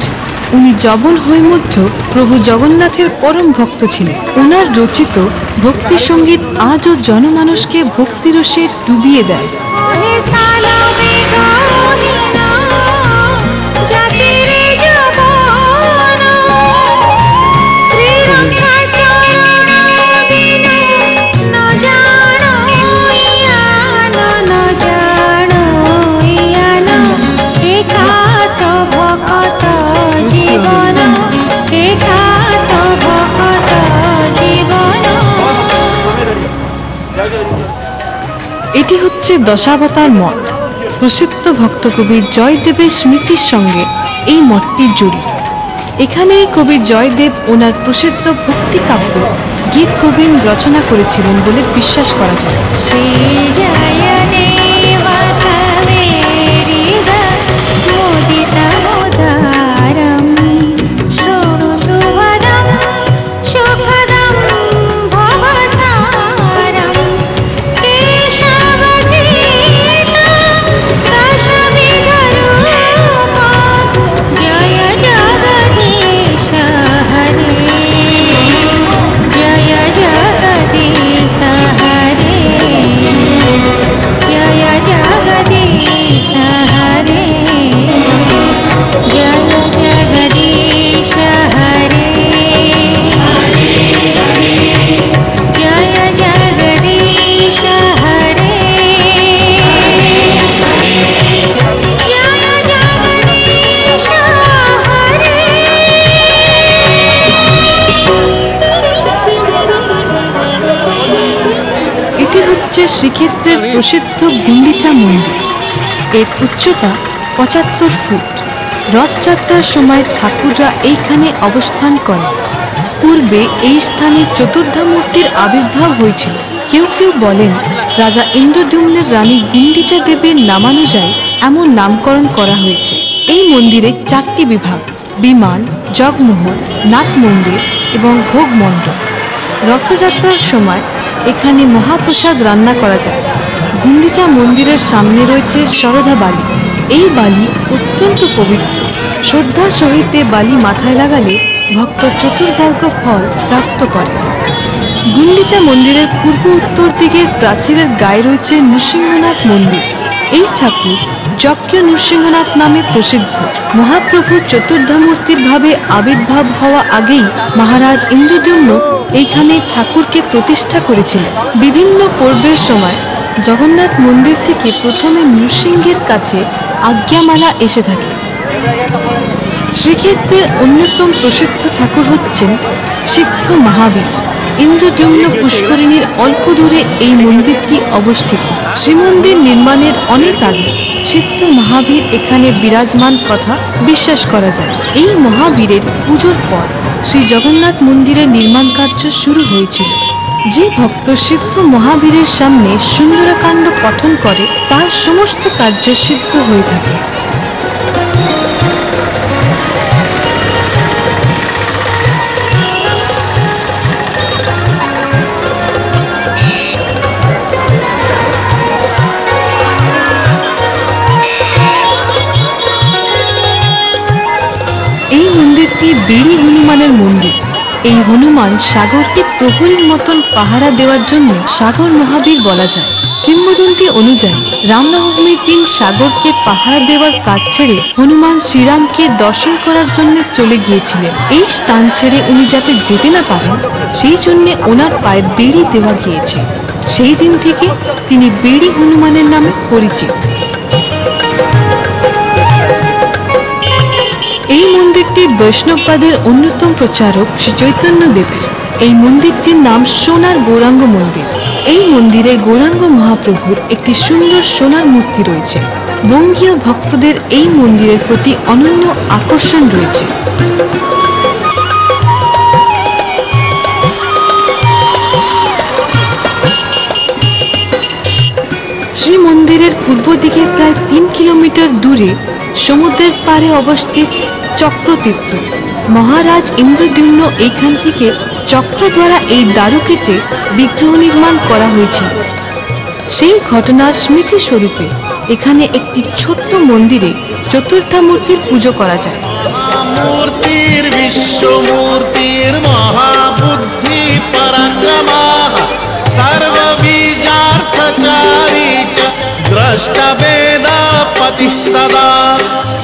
উনি জবন হৈমধ্য প্রভু জগন্নাথের পরম ভক্ত ছিলেন। ওনার রচিত ভক্তি সঙ্গীত আজও জনমানসকে ভক্তিরসে ডুবিয়ে দেয়। ओहे सालो बेगोहिना जातिरे जबोना श्री रंगा चरण बिनु न जानो इयान एकात भकत जीवन एकात भकत जीवन। এটি হচ্ছে দশাবতার মঠ। প্রসিদ্ধ ভক্তকবি জয়দেবের স্মৃতির সঙ্গে এই মঠটি জড়িত। এখানেই কবি জয়দেব ওনার প্রসিদ্ধ ভক্তি কাব্য গীত গোবিন্দ রচনা করেছিলেন বলে বিশ্বাস করা যায়। श्री जयदेव कवेरिद मुदित मुदारं शृणु शुभदं सुखदं भवसारं केशवसीता दशविधरूप जय जगदीश हरे जय जगदीश हरे। শ্রীক্ষেত্রের প্রসিদ্ধ গুন্ডিচা মন্দির। এর উচ্চতা ৭৫ ফুট। রথযাত্রার সময় ঠাকুররা এইখানে অবস্থান করে। পূর্বে এই স্থানে চতুর্ধামূর্তির আবির্ভাব হয়েছিল। কেউ কেউ বলেন রাজা ইন্দ্রদ্যুম্নের রানী গুন্ডিচা দেবীর নামানুযায়ী এমন নামকরণ করা হয়েছে। এই মন্দিরে 4টি বিভাগ: বিমান, জগমোহন, নাট মন্দির এবং ভোগ মণ্ডপ। রথযাত্রার সময় এখানে মহাপ্রসাদ রান্না করা যায়। গুন্ডিচা মন্দিরের সামনে রয়েছে শরধা বালি। এই বালি অত্যন্ত পবিত্র। শ্রদ্ধার সহিত এ বালি মাথায় লাগালে ভক্ত চতুর্বর্গ ফল প্রাপ্ত করে। গুন্ডিচা মন্দিরের পূর্ব উত্তর দিকের প্রাচীরের গায়ে রয়েছে নৃসিংহনাথ মন্দির। এই ঠাকুর যজ্ঞ নৃসিংহনাথ নামে প্রসিদ্ধ। মহাপ্রভু চতুর্ধামূর্তির ভাবে আবির্ভাব হওয়া আগেই মহারাজ ইন্দ্রদ্যুম্ন এইখানে ঠাকুরকে প্রতিষ্ঠা করেছিলেন। বিভিন্ন পর্বের সময় জগন্নাথ মন্দির থেকে প্রথমে নৃসিংহের কাছে আজ্ঞামালা এসে থাকে। শ্রীক্ষেত্রের অন্যতম প্রসিদ্ধ ঠাকুর হচ্ছেন সিদ্ধ মহাবীর। ইন্দ্রদ্যুম্ন পুষ্করিণীর অল্প দূরে এই মন্দিরটি অবস্থিত। শ্রীমন্দির নির্মাণের অনেক আগে সিদ্ধ মহাবীর এখানে বিরাজমান কথা বিশ্বাস করা যায়। এই মহাবীরের পুজোর পর শ্রী জগন্নাথ মন্দিরের নির্মাণ কার্য শুরু হয়েছিল। যে ভক্ত সিদ্ধ মহাবীরের সামনে সুন্দরকাণ্ড পঠন করে তার সমস্ত কার্য সিদ্ধ হয়ে থাকে। এই মন্দিরটি বেড়ি হনুমানের মন্দির। এই হনুমান সাগরকে প্রহরীর মতন পাহারা দেওয়ার জন্য সাগর মহাবীর বলা যায়। কিংবদন্তি অনুযায়ী রামনবমীর দিন সাগরকে পাহারা দেওয়ার কাজ ছেড়ে হনুমান শ্রীরামকে দর্শন করার জন্য চলে গিয়েছিলেন। এই স্থান ছেড়ে উনি যাতে যেতে না পারেন সেই জন্য ওনার পায়ে বেড়ি দেওয়া গিয়েছে। সেই দিন থেকে তিনি বেড়ি হনুমানের নামে পরিচিত। এই মন্দিরটি বৈষ্ণববাদের অন্যতম প্রচারক শ্রী চৈতন্য দেবের। এই মন্দিরটির নাম সোনার গৌরাঙ্গ মন্দির। এই মন্দিরে গৌরাঙ্গ মহাপ্রভুর একটি সুন্দর সোনার মূর্তি রয়েছে। বঙ্গীয় ভক্তদের এই মন্দিরের প্রতি অনন্য আকর্ষণ রয়েছে। শ্রী মন্দিরের পূর্ব দিকে প্রায় 3 কিলোমিটার দূরে সমুদ্রের পাড়ে অবস্থিত চক্রতীর্থ। মহারাজ ইন্দ্রদ্যুম্ন এইখান থেকে চক্র দ্বারা এই দারু কেটে বিগ্রহ নির্মাণ করা হয়েছিল। সেই ঘটনার স্মৃতিস্বরূপে এখানে একটি ছোট্ট মন্দিরে চতুর্ধামূর্তির পুজো করা যায়। মূর্তির বিশ্বমূর্তির মহাবুদ্ধি পরাক্রমঃ সর্ববীজার্থচারী চ দ্রষ্টবেদপতিঃ সদা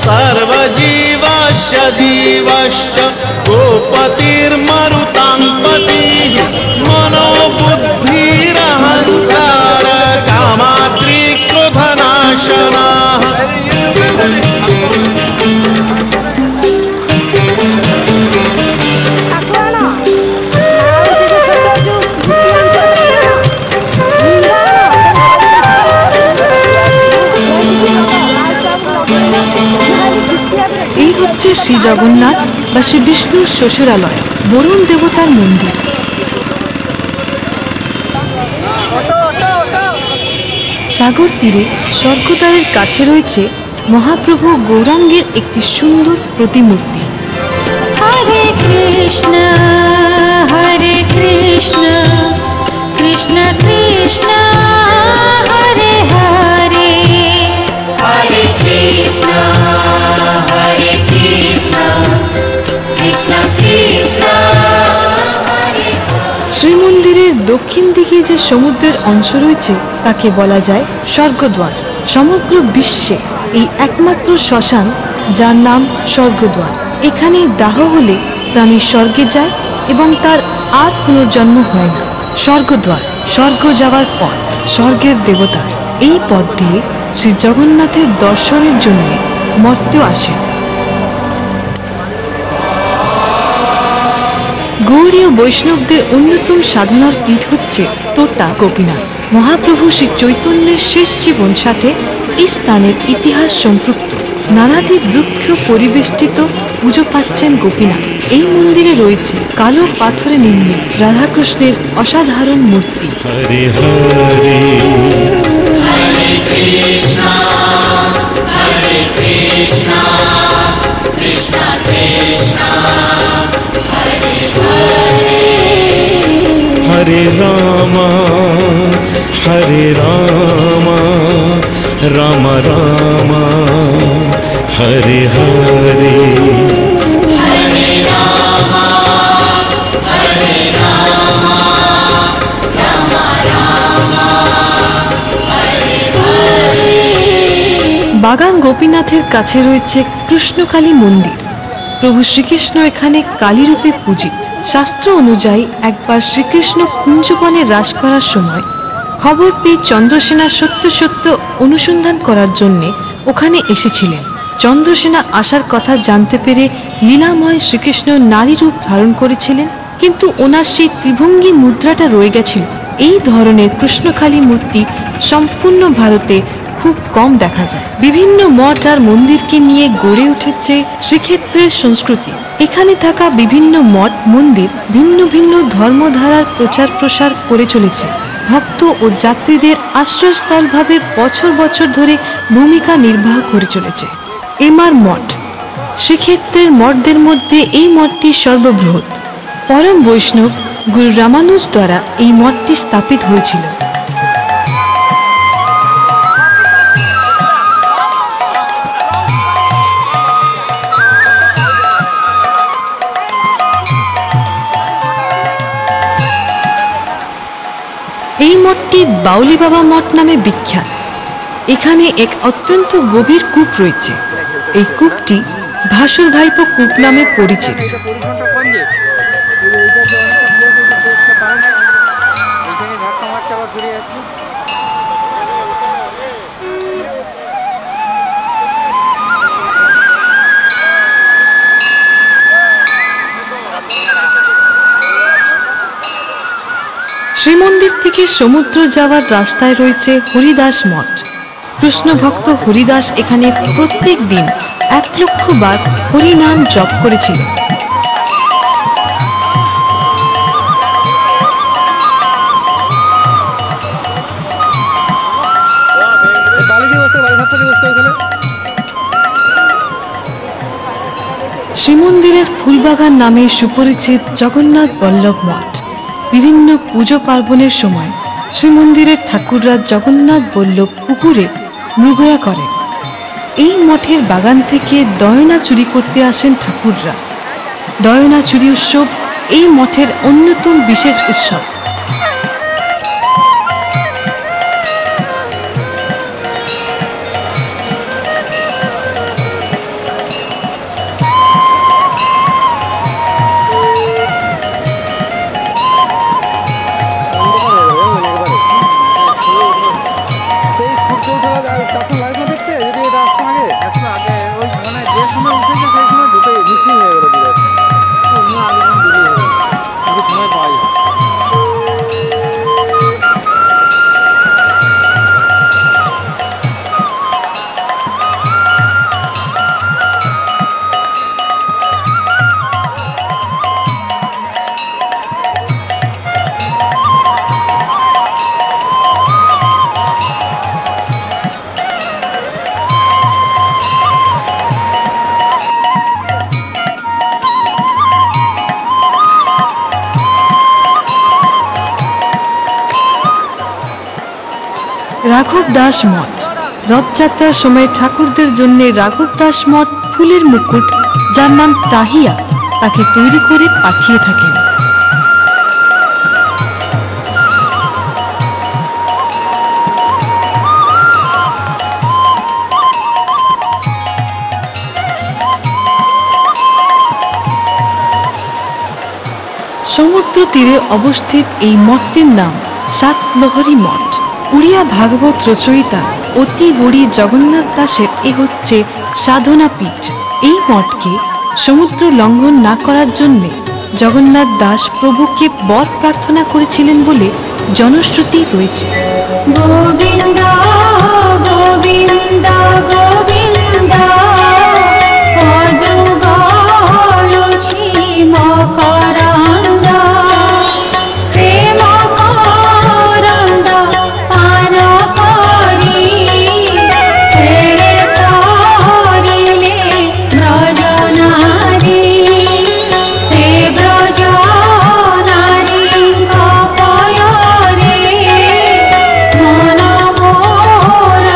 সর্বজীবস্য জীবশ্চ গোপতির্মরুতাং পতিঃ মনোবুদ্ধিরহংকার কামাত্রি ক্রোধনাশনঃ। এই হচ্ছে শ্রী জগন্নাথ বা শ্রী বিষ্ণুর শ্বশুরালয়, বরুণ দেবতার মন্দির। সাগর তীরে স্বর্গদ্বারের কাছে রয়েছে মহাপ্রভু গৌরাঙ্গের একটি সুন্দর প্রতিমূর্তি। हरे कृष्ण कृष्ण कृष्ण हरे हरे हरे कृष्ण कृष्ण कृष्ण हरे। শ্রীমন্দিরের দক্ষিণ দিকে যে সমুদ্রের অংশ রয়েছে তাকে বলা যায় স্বর্গদ্বার। সমগ্র বিশ্বে এই একমাত্র শ্মশান যার নাম স্বর্গদ্বার। এখানে দাহ হলে প্রাণী স্বর্গে যায় এবং তার আর পুনর্জন্ম হয় না। স্বর্গদ্বার স্বর্গ যাওয়ার পথ, স্বর্গের দেবতার। এই পথ দিয়ে শ্রী জগন্নাথের দর্শনের জন্য মর্তেও আসেন। গৌড়ীয় বৈষ্ণবদের অন্যতম সাধনার পীঠ হচ্ছে তোটা গোপীনাথ। মহাপ্রভু শ্রী চৈতন্যের শেষ জীবন সাথে এই স্থানের ইতিহাস সম্পৃক্ত। নানাদি বৃক্ষ পরিবেষ্টিত পুজো পাচ্ছেন গোপীনাথ। এই মন্দিরে রয়েছে কালো পাথরে নির্মিত রাধাকৃষ্ণের অসাধারণ মূর্তি। Hare Hare Hare Krishna, Hare Krishna, Krishna Krishna, Hare Hare. হরে রাম হরে Ram Ram Ram Hare Hare Hare Rama, Hare Rama, Rama Rama, Hare Hare. বাগান গোপীনাথের কাছে রয়েছে কৃষ্ণকালী মন্দির। প্রভু শ্রীকৃষ্ণ এখানে কালী রূপে পূজিত। শাস্ত্র অনুযায়ী একবার শ্রীকৃষ্ণ কুঞ্জবনে রাস করার সময় খবর পেয়ে চন্দ্রসেনা সত্য সত্য অনুসন্ধান করার জন্যে ওখানে এসেছিলেন। চন্দ্রসেনা আসার কথা জানতে পেরে লীলাময় শ্রীকৃষ্ণ নারী রূপ ধারণ করেছিলেন, কিন্তু ওনার সেই ত্রিভঙ্গী মুদ্রাটা রয়ে গেছিল। এই ধরনের কৃষ্ণকালী মূর্তি সম্পূর্ণ ভারতে খুব কম দেখা যায়। বিভিন্ন মঠ আর মন্দিরকে নিয়ে গড়ে উঠেছে শ্রীক্ষেত্রের সংস্কৃতি। এখানে থাকা বিভিন্ন মঠ মন্দির ভিন্ন ভিন্ন ধর্মধারার প্রচার প্রসার করে চলেছে। ভক্ত ও যাত্রীদের আশ্রয়স্থলভাবে বছর বছর ধরে ভূমিকা নির্বাহ করে চলেছে। এমার মঠ শ্রীক্ষেত্রের মঠদের মধ্যে এই মঠটি সর্ববৃহৎ। পরম বৈষ্ণব গুরু রামানুজ দ্বারা এই মঠটি স্থাপিত হয়েছিল। এই মঠটি বাউলি বাবা মঠ নামে বিখ্যাত। এখানে এক অত্যন্ত গভীর কূপ রয়েছে। এই কূপটি ভাসুর ভাইপো কূপ নামে পরিচিত। শ্রীমন্দির থেকে সমুদ্র যাওয়ার রাস্তায় রয়েছে হরিদাস মঠ। কৃষ্ণ ভক্ত হরিদাস এখানে প্রত্যেক দিন 1 লক্ষ বার হরিনাম জপ করেছিলেন। শ্রীমন্দিরের ফুলবাগান নামে সুপরিচিত জগন্নাথ বল্লভ মঠ। বিভিন্ন পুজো পার্বণের সময় শ্রীমন্দিরের ঠাকুররা জগন্নাথ বল্লভ পুকুরে মৃগয়া করেন। এই মঠের বাগান থেকে দয়না চুরি করতে আসেন ঠাকুররা। দয়না চুরি উৎসব এই মঠের অন্যতম বিশেষ উৎসব। রাঘব দাস মঠ। রথযাত্রার সময় ঠাকুরদের জন্য রাঘব দাস মঠ ফুলের মুকুট, যার নাম তাহিয়া, তাকে তৈরি করে পাঠিয়ে থাকেন। সমুদ্র তীরে অবস্থিত এই মঠটির নাম সাতলহরী মঠ। উড়িয়া ভাগবত রচয়িতা অতি বড়ি জগন্নাথ দাসের এ হচ্ছে সাধনা পীঠ। এই মঠকে সমুদ্র লঙ্ঘন না করার জন্য জগন্নাথ দাস প্রভুকে বর প্রার্থনা করেছিলেন বলে জনশ্রুতি রয়েছে। गोविन्द गोविन्द गोविन्द कदु गळुछि मकरन्द से मकरन्द पान करी फेरे तरिले ब्रजनारी से ब्रजनारीଙ୍କ ପୟରେ ମନ ମୋର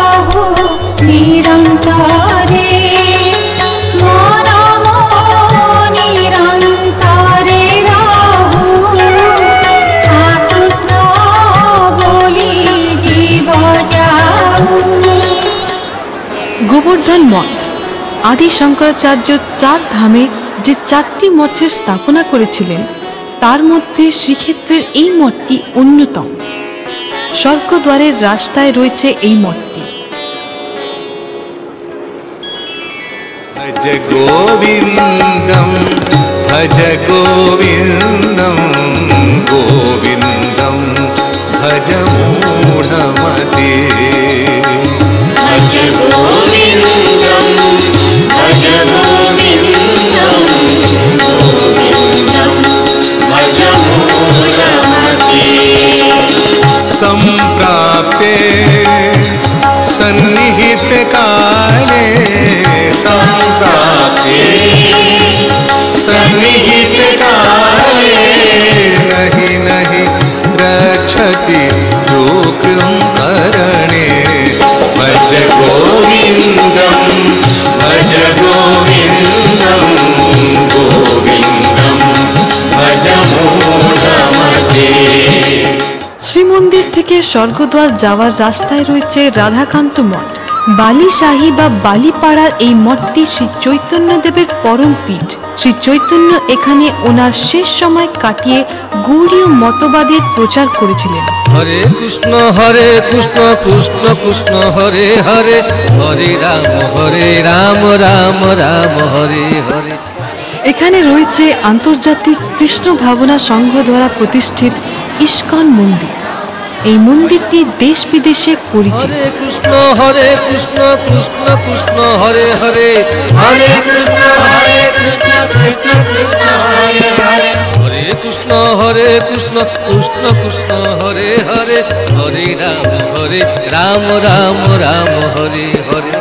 ନିରନ୍ତରେ ମନ ନିରନ୍ତରେ ରହୁ କୃଷ୍ଣ ବୋଲି জীব যাও। গোবর্ধন মঠ আদি শঙ্করাচার্য 4 ধামে যে 4টি মঠের স্থাপনা করেছিলেন তার মধ্যে শ্রীক্ষেত্রের এই মঠটি অন্যতম। স্বর্গদ্বারের রাস্তায় রয়েছে এই মঠটি। भज गोविन्दं भज गोविन्दं गोविन्दं भज मूढमते भज गोविन्दं भज गोविन्दं गोविन्दं भज मूढमते। सम्प्राप्ते सन्निहित काले सम्प्राप्ते सन्निहित काले नहीं नहीं रक्षति दुःखं करणे भज गोविन्दं भज गोविन्दं गोविन्दं भज मूढमते। শ্রীমন্দির থেকে স্বর্গদ্বার যাওয়ার রাস্তায় রয়েছে রাধাকান্ত মঠ। বালিশাহী বা বালিপাড়ার এই মঠটি শ্রী চৈতন্যদেবের পরম পীঠ। শ্রী চৈতন্য এখানে ওনার শেষ সময় কাটিয়ে গৌড়ীয় মতবাদের প্রচার করেছিলেন। হরে কৃষ্ণ কৃষ্ণ কৃষ্ণ হরে হরে হরে রাম রাম রাম হরে হরে। এখানে রয়েছে আন্তর্জাতিক কৃষ্ণ ভাবনা সংঘ দ্বারা প্রতিষ্ঠিত ইস্কন মন্দির। এই মন্দিরটি দেশ বিদেশে পরিচিত। হরে কৃষ্ণ কৃষ্ণ হরে হরে হরে কৃষ্ণ কৃষ্ণ কৃষ্ণ হরে হরে হরে কৃষ্ণ কৃষ্ণ কৃষ্ণ হরে হরে হরে রাম রাম রাম হরে হরে।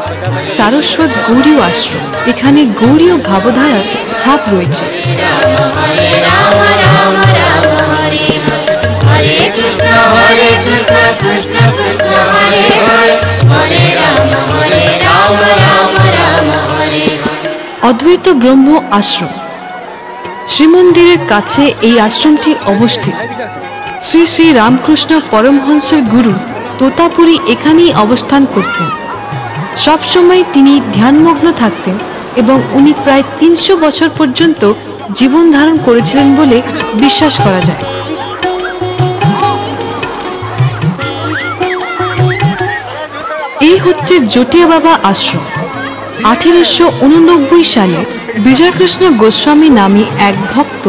তারস্বত গৌড়ীয় আশ্রম, এখানে গৌড়ীয় ভাবধারার ছাপ রয়েছে। हरे राम राम राम हरे हरे कृष्ण कृष्ण कृष्ण हरे हरे हरे राम राम राम हरे। অদ্বৈত ব্রহ্ম আশ্রম, শ্রীমন্দিরের কাছে এই আশ্রমটি অবস্থিত। শ্রী শ্রী রামকৃষ্ণ পরমহংসের গুরু তোতাপুরী এখানেই অবস্থান করতেন। সবসময় তিনি ধ্যানমগ্ন থাকতেন এবং উনি প্রায় 300 বছর পর্যন্ত জীবন ধারণ করেছিলেন বলে বিশ্বাস করা যায়। এই হচ্ছে জটিয়া বাবা আশ্রম। 1889 সালে বিজয়কৃষ্ণ গোস্বামী নামে এক ভক্ত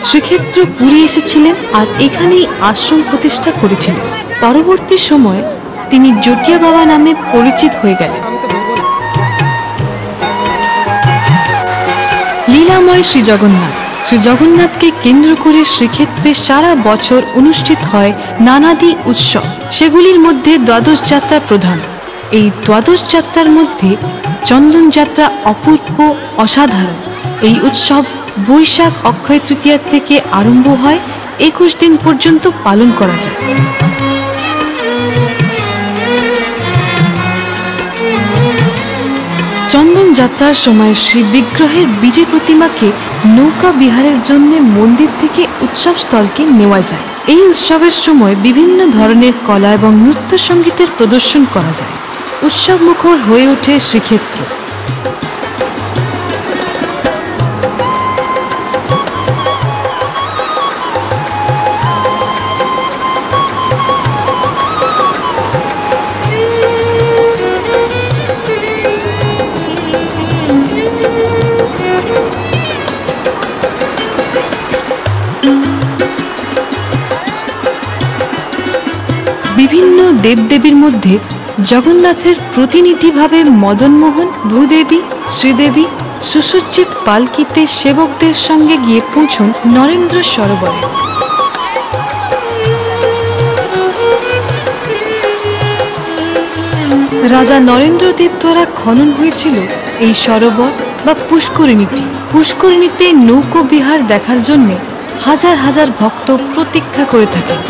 শ্রীক্ষেত্র পুরী এসেছিলেন আর এখানেই আশ্রম প্রতিষ্ঠা করেছিলেন। পরবর্তী সময়ে তিনি জটিয়া বাবা নামে পরিচিত হয়ে গেলেন। লীলাময় শ্রী জগন্নাথ, শ্রী জগন্নাথকে কেন্দ্র করে শ্রীক্ষেত্রে সারা বছর অনুষ্ঠিত হয় নানাদি উৎসব। সেগুলির মধ্যে দ্বাদশ যাত্রা প্রধান। এই দ্বাদশ যাত্রার মধ্যে চন্দন যাত্রা অপূর্ব অসাধারণ। এই উৎসব বৈশাখ অক্ষয় তৃতীয়া থেকে আরম্ভ হয়, 21 দিন পর্যন্ত পালন করা যায়। চন্দন যাত্রার সময় শ্রী বিগ্রহের বিজে প্রতিমাকে নৌকা বিহারের জন্য মন্দির থেকে উৎসব স্থলকে নেওয়া যায়। এই উৎসবের সময় বিভিন্ন ধরনের কলা এবং নৃত্য সঙ্গীতের প্রদর্শন করা যায়। উৎসব মুখর হয়ে ওঠে শ্রীক্ষেত্র। বিভিন্ন দেবদেবীর মধ্যে জগন্নাথের প্রতিনিধিভাবে মদনমোহন, ভূদেবী, শ্রীদেবী সুসজ্জিত পালকিতে সেবকদের সঙ্গে গিয়ে পৌঁছন নরেন্দ্র সরোবরে। রাজা নরেন্দ্রদেব দ্বারা খনন হয়েছিল এই সরোবর বা পুষ্করিণীটি। পুষ্করিণীতে নৌকো বিহার দেখার জন্য হাজার হাজার ভক্ত প্রতীক্ষা করে থাকেন।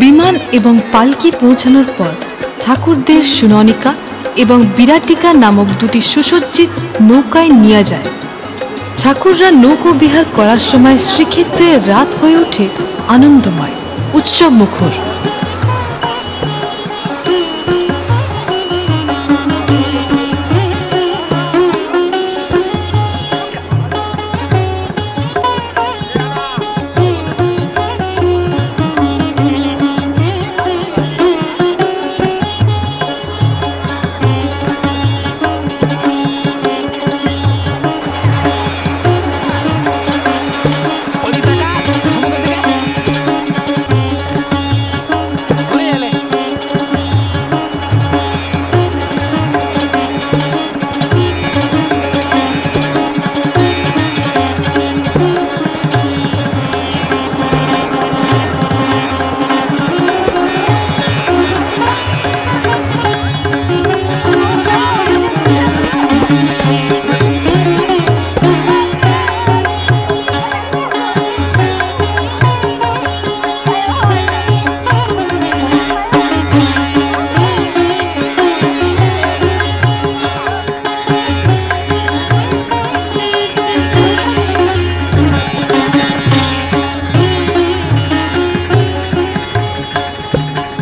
বিমান এবং পালকি পৌঁছানোর পর ঠাকুরদের সুননিকা এবং বিরাটিকা নামক দুটি সুসজ্জিত নৌকায় নিয়ে যায়। ঠাকুররা নৌকো বিহার করার সময় শ্রীক্ষেত্রে রাত হয়ে ওঠে আনন্দময়, উৎসব মুখর।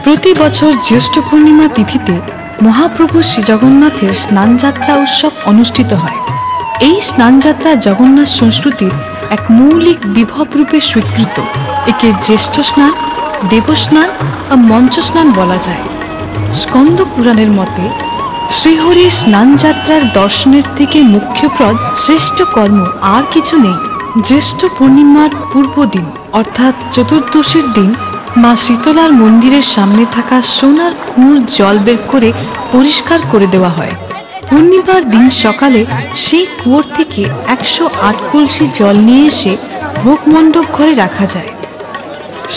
প্রতি বছর জ্যৈষ্ঠ পূর্ণিমা তিথিতে মহাপ্রভু শ্রী জগন্নাথের স্নানযাত্রা উৎসব অনুষ্ঠিত হয়। এই স্নানযাত্রা জগন্নাথ সংস্কৃতির এক মৌলিক বিভব রূপে স্বীকৃত। একে জ্যেষ্ঠ স্নান, দেবস্নান বা মঞ্চ স্নান বলা যায়। স্কন্দ পুরাণের মতে শ্রীহরির স্নানযাত্রার দর্শনের থেকে মুখ্যপ্রদ শ্রেষ্ঠ কর্ম আর কিছু নেই। জ্যৈষ্ঠ পূর্ণিমার পূর্বদিন অর্থাৎ চতুর্দশীর দিন মা শীতলার মন্দিরের সামনে থাকা সোনার কুয়োর জল বের করে পরিষ্কার করে দেওয়া হয়। পূর্ণিমার দিন সকালে সেই কুয়োর থেকে 108 কলসি জল নিয়ে এসে ভোগ মণ্ডপ ঘরে রাখা যায়।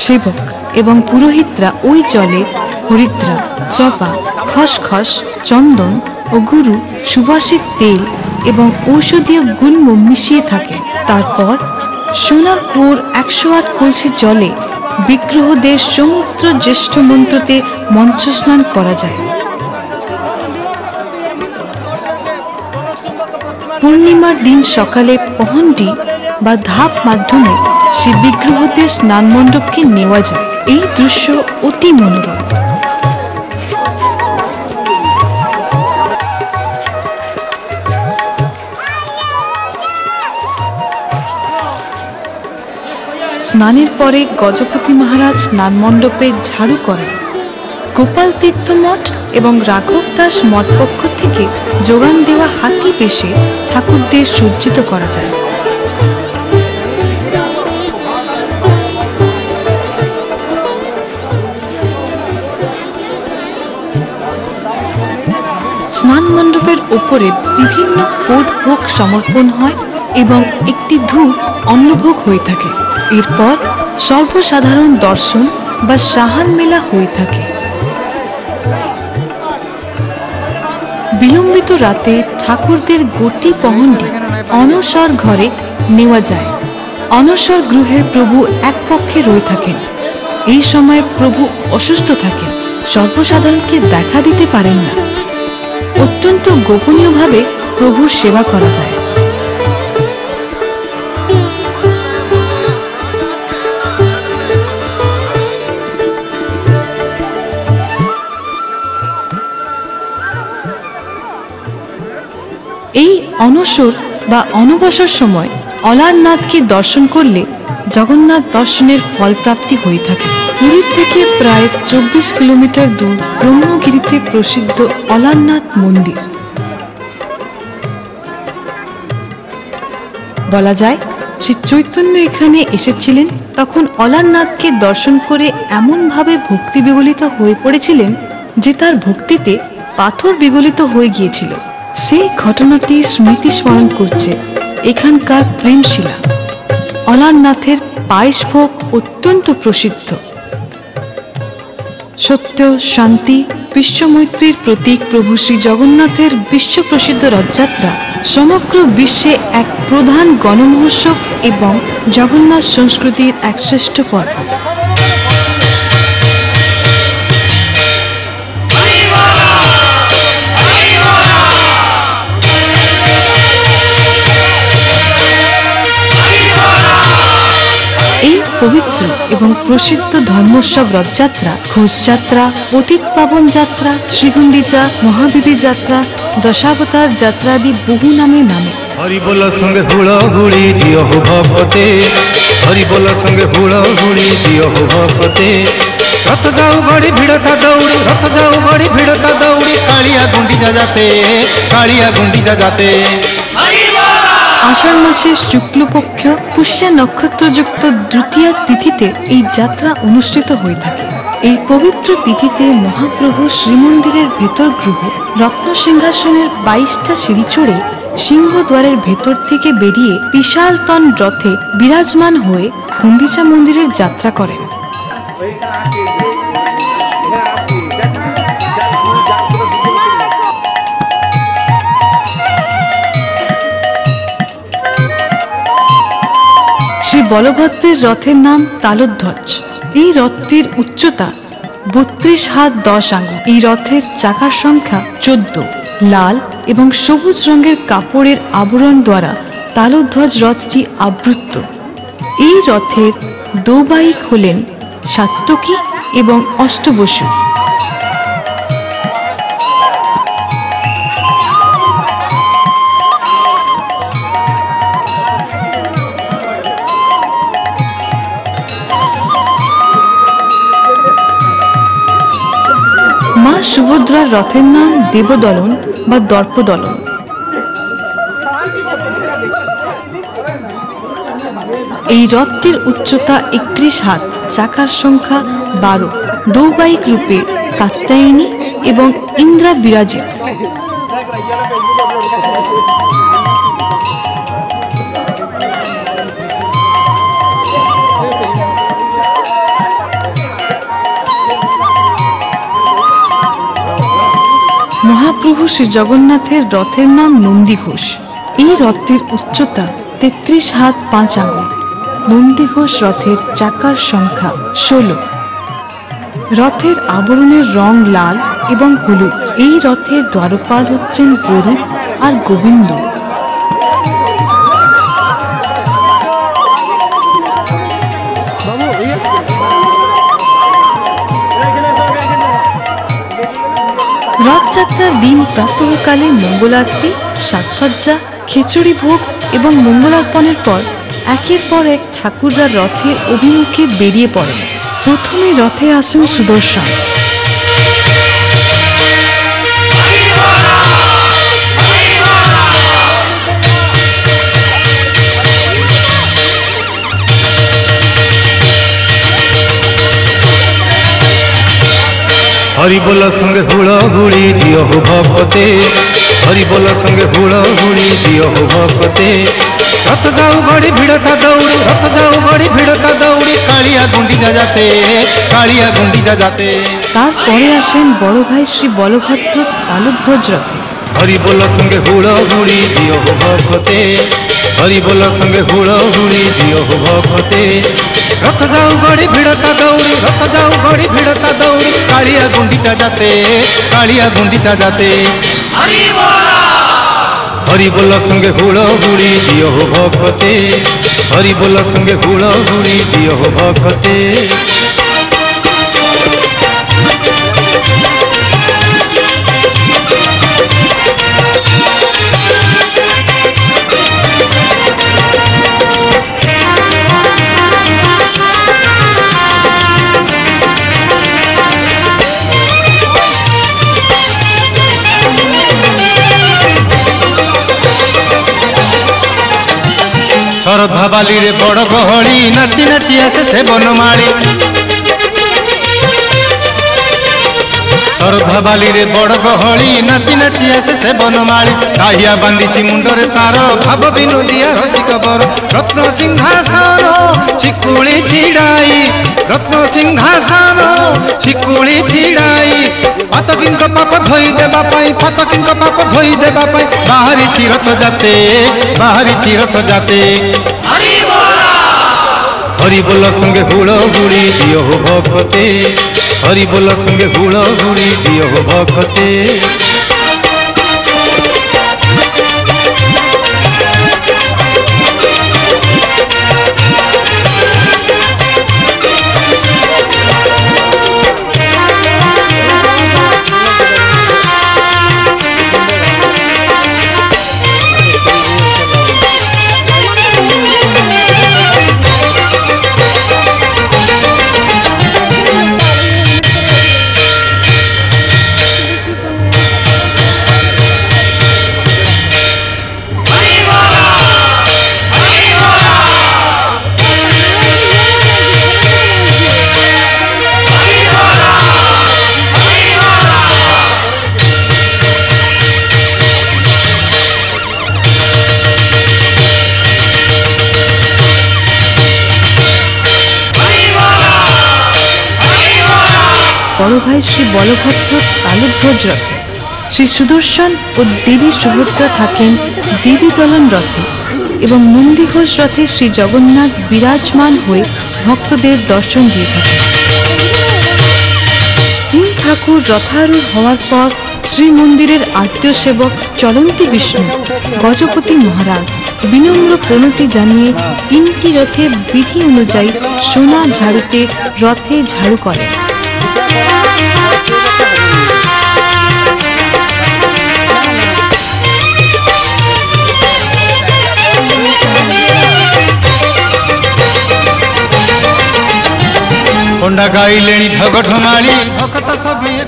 সেবক এবং পুরোহিতরা ওই জলে হরিদ্রা, জবা, খসখস, চন্দন ও গুরু, সুবাসিত তেল এবং ঔষধীয় গুল্ম মিশিয়ে থাকে। তারপর সোনার কুয়োর 108 কলসি জলে বিগ্রহদের সমুদ্র জ্যেষ্ঠ মন্ত্রতে মঞ্চ স্নান করা যায়। পূর্ণিমার দিন সকালে পহন্ডি বা ধাপ মাধ্যমে শ্রী বিগ্রহদের স্নান মণ্ডপকে নেওয়া যায়। এই দৃশ্য অতি মনোরম। স্নানের পরে গজপতি মহারাজ স্নান মণ্ডপে ঝাড়ু করেন। গোপাল তীর্থ মঠ এবং রাঘব দাস মঠ পক্ষ থেকে যোগান দেওয়া হাতি বেশে ঠাকুরদের সজ্জিত করা যায়। স্নান মণ্ডপের ওপরে বিভিন্ন কোট ভোগ সমর্পণ হয় এবং একটি ধূপ অন্নভোগ হয়ে থাকে। এরপর সর্বসাধারণ দর্শন বা সাহান মেলা হয়ে থাকে। বিলম্বিত রাতে ঠাকুরদের গতি পহণ্ডি অনসর ঘরে নেওয়া যায়। অনসর গৃহে প্রভু এক পক্ষে রয়ে থাকেন। এই সময় প্রভু অসুস্থ থাকেন, সর্বসাধারণকে দেখা দিতে পারেন না। অত্যন্ত গোপনীয়ভাবে প্রভুর সেবা করা যায়। এই অনসর বা অনবসর সময় অলারনাথকে দর্শন করলে জগন্নাথ দর্শনের ফলপ্রাপ্তি হয়ে থাকে। পুরীর থেকে প্রায় 24 কিলোমিটার দূর ব্রহ্মগিরিতে প্রসিদ্ধ অলারনাথ মন্দির। বলা যায় শ্রী চৈতন্য এখানে এসেছিলেন, তখন অলারনাথকে দর্শন করে এমনভাবে ভক্তি বিগলিত হয়ে পড়েছিলেন যে তার ভক্তিতে পাথর বিগলিত হয়ে গিয়েছিল। সেই ঘটনাটি স্মৃতি স্মরণ করছে এখানকার প্রেমশিলা। অলারনাথের পায়েস ভোগ অত্যন্ত প্রসিদ্ধ। সত্য, শান্তি, বিশ্বমৈত্রীর প্রতীক প্রভু শ্রী জগন্নাথের বিশ্বপ্রসিদ্ধ রথযাত্রা সমগ্র বিশ্বে এক প্রধান গণমহোৎসব এবং জগন্নাথ সংস্কৃতির এক শ্রেষ্ঠ পর্ব। পবিত্র এবং প্রসিদ্ধ ধর্মোৎসব রথযাত্রা, ঘোষযাত্রা, অতীত পাবন যাত্রা, শ্রীগুন্ডিচা, মহাবিধি যাত্রা, দশাবতার যাত্রা আদি বহু নামে নামে। হরিবোল সঙ্গে হুড়হুড়ি দিও ভক্তে, হরিবোল সঙ্গে হুড়হুড়ি দিও ভক্তে। রথ যাও গড়ি ভিড়তা দৌড়ি, রথ যাও গড়ি ভিড়তা দৌড়ি, কালিয়া গুন্ডিচা যাতে, কালিয়া গুন্ডিচা যাতে। আষাঢ় মাসের শুক্লপক্ষ পুষ্যা নক্ষত্রযুক্ত দ্বিতীয়া তিথিতে এই যাত্রা অনুষ্ঠিত হয়ে থাকে। এই পবিত্র তিথিতে মহাপ্রভু শ্রীমন্দিরের ভেতর গৃহ রত্ন সিংহাসনের 22টা সিঁড়ি চড়ে সিংহদ্বারের ভেতর থেকে বেরিয়ে বিশালতন রথে বিরাজমান হয়ে গুন্ডিচা মন্দিরের যাত্রা করেন। শ্রী বলভদ্রের রথের নাম তালধ্বজ। এই রথটির উচ্চতা 32 হাত 10 আঙ্গুল। এই রথের চাকার সংখ্যা 14। লাল এবং সবুজ রঙের কাপড়ের আবরণ দ্বারা তালধ্বজ রথটি আবৃত। এই রথের দৌবাহিক হলেন সাত্তকী এবং অষ্টবসু। মা সুভদ্রার রথের নাম দেবদলন বা দর্পদলন। এই রথটির উচ্চতা 31 হাত, চাকার সংখ্যা 12, দৌবাহিক রূপে কাত্যায়নী এবং ইন্দ্রা বিরাজিত। মহাপ্রভু শ্রী জগন্নাথের রথের নাম নন্দীঘোষ। এই রথটির উচ্চতা 33 হাত 5 আঙ্গুল। নন্দীঘোষ রথের চাকার সংখ্যা 16। রথের আবরণের রং লাল এবং হলুদ। এই রথের দ্বারপাল হচ্ছেন গরু আর গোবিন্দ। রথযাত্রার দিন প্রাতঃকালে মঙ্গলারতি, সাজসজ্জা, খিচুড়ি ভোগ এবং মঙ্গলার্পণের পর একের পর এক ঠাকুররা রথের অভিমুখে বেরিয়ে পড়েন। প্রথমে রথে আসেন সুদর্শন। हरि बोल संगे हुड़हुड़ी दियो हो भक्ते हरि बोल संगे हुड़हुड़ी दियो हो भक्ते रथ जाऊ गड़ी भिड़ता दौड़ी रथ जाऊ गड़ी भिड़ता दौड़ी कालिया गुंडिचा जाते कालिया गुंडिचा जाते তারপরে আসেন বড় ভাই শ্রী বলভদ্র তালুধ্বজ রথে। हरि बोल संगे हुड़हुड़ी दियो हो भक्ते हरि बोल संगे हुड़हुड़ी दियो हो भक्ते रथ जाऊ गड़ी भिड़ता दौड़ी रथ जाऊ गड़ी भिड़ता दौड़ी कालिया गुंडिचा जाते कालिया गुंडिचा जाते हरि बोल संगे हुड़हुड़ी दियो हो भक्ते हरि बोल संगे हुड़हुड़ी दियो हो भक्ते श्रद्धा बाली रे बड़ गहली नाची नाची आसे से बनमाड़ी श्रद्धा बाली रे बड़ गहली नाची नाची आसे से बनमाड़ी दाहिया बांधीची मुंडरे तार भाव विनोदिया रसिक बर रत्न सिंहासन चिकुड़ी छिड़ाई रत्न सिंहासन चिकुड़ी छिड़ाई पातकींक पाप धोई देबा पाई पातकींक पाप धोई देबा पाई बाहरी चिरत जाते बाहरी चिरत जाते हरि बोल संगे हुड़हुड़ी दियो हो भक्ते हरि बोल संगे हुड़हुड़ी दियो हो भक्ते বড় ভাই শ্রী বলভদ্র তালুধ্বজ রথে, শ্রী সুদর্শন ও দেবী সুভদ্রা থাকেন দেবী দলন রথে এবং নন্দীঘোষ রথে শ্রী জগন্নাথ বিরাজমান হয়ে ভক্তদের দর্শন দিয়ে থাকেন। তিন ঠাকুর রথারূঢ় হওয়ার পর শ্রীমন্দিরের আত্মীয় সেবক চলন্তি বিষ্ণু গজপতি মহারাজ বিনম্র প্রণতি জানিয়ে তিনটি রথে বিধি অনুযায়ী সোনা ঝাড়ুতে রথে ঝাড়ু করেন।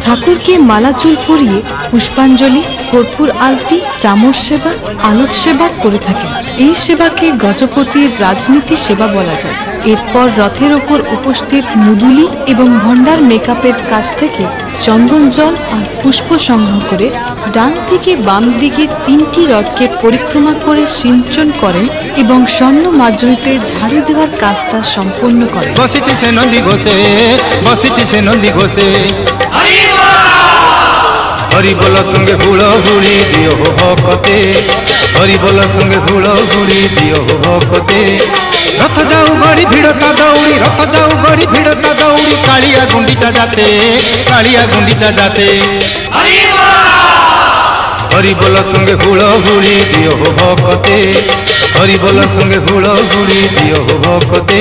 ঠাকুরকে মালা চুল পরিয়ে পুষ্পাঞ্জলি, কর্পূর আলতি, চামর সেবা, আলোক সেবা করে থাকেন। এই সেবাকে গজপতির রাজনীতি সেবা বলা যায়। এরপর রথের ওপর উপস্থিত মুদুলি এবং ভণ্ডার মেকআপের কাছ থেকে চন্দন জল আর পুষ্প সংগ্রহ করে ডান থেকে বাম দিকে তিনটি রথকে পরিক্রমা করে সিঞ্চন করেন এবং স্বর্ণ মার্জনীতে ঝাড়ু দেওয়ার কাজটা সম্পন্ন করেন। বসেছি সে নন্দী ঘোষে, বসেছি সে নন্দী ঘোষে। হরি বল সঙ্গে হুড়হুড়ি দিও হো ভক্তে, হরি বল সঙ্গে হুড়হুড়ি দিও হো ভক্তে। রথ যাও গড়ি ভিড়তা দৌড়ি, রথ যাও গড়ি ভিড়তা দৌড়ি, কালিয়া গুন্ডিচা যাতে, কালিয়া গুন্ডিচা যাতে। হরি বল সঙ্গে হুড়হুড়ি দিও হো ভক্তে, হরি বল সঙ্গে হুড়হুড়ি দিও হো ভক্তে।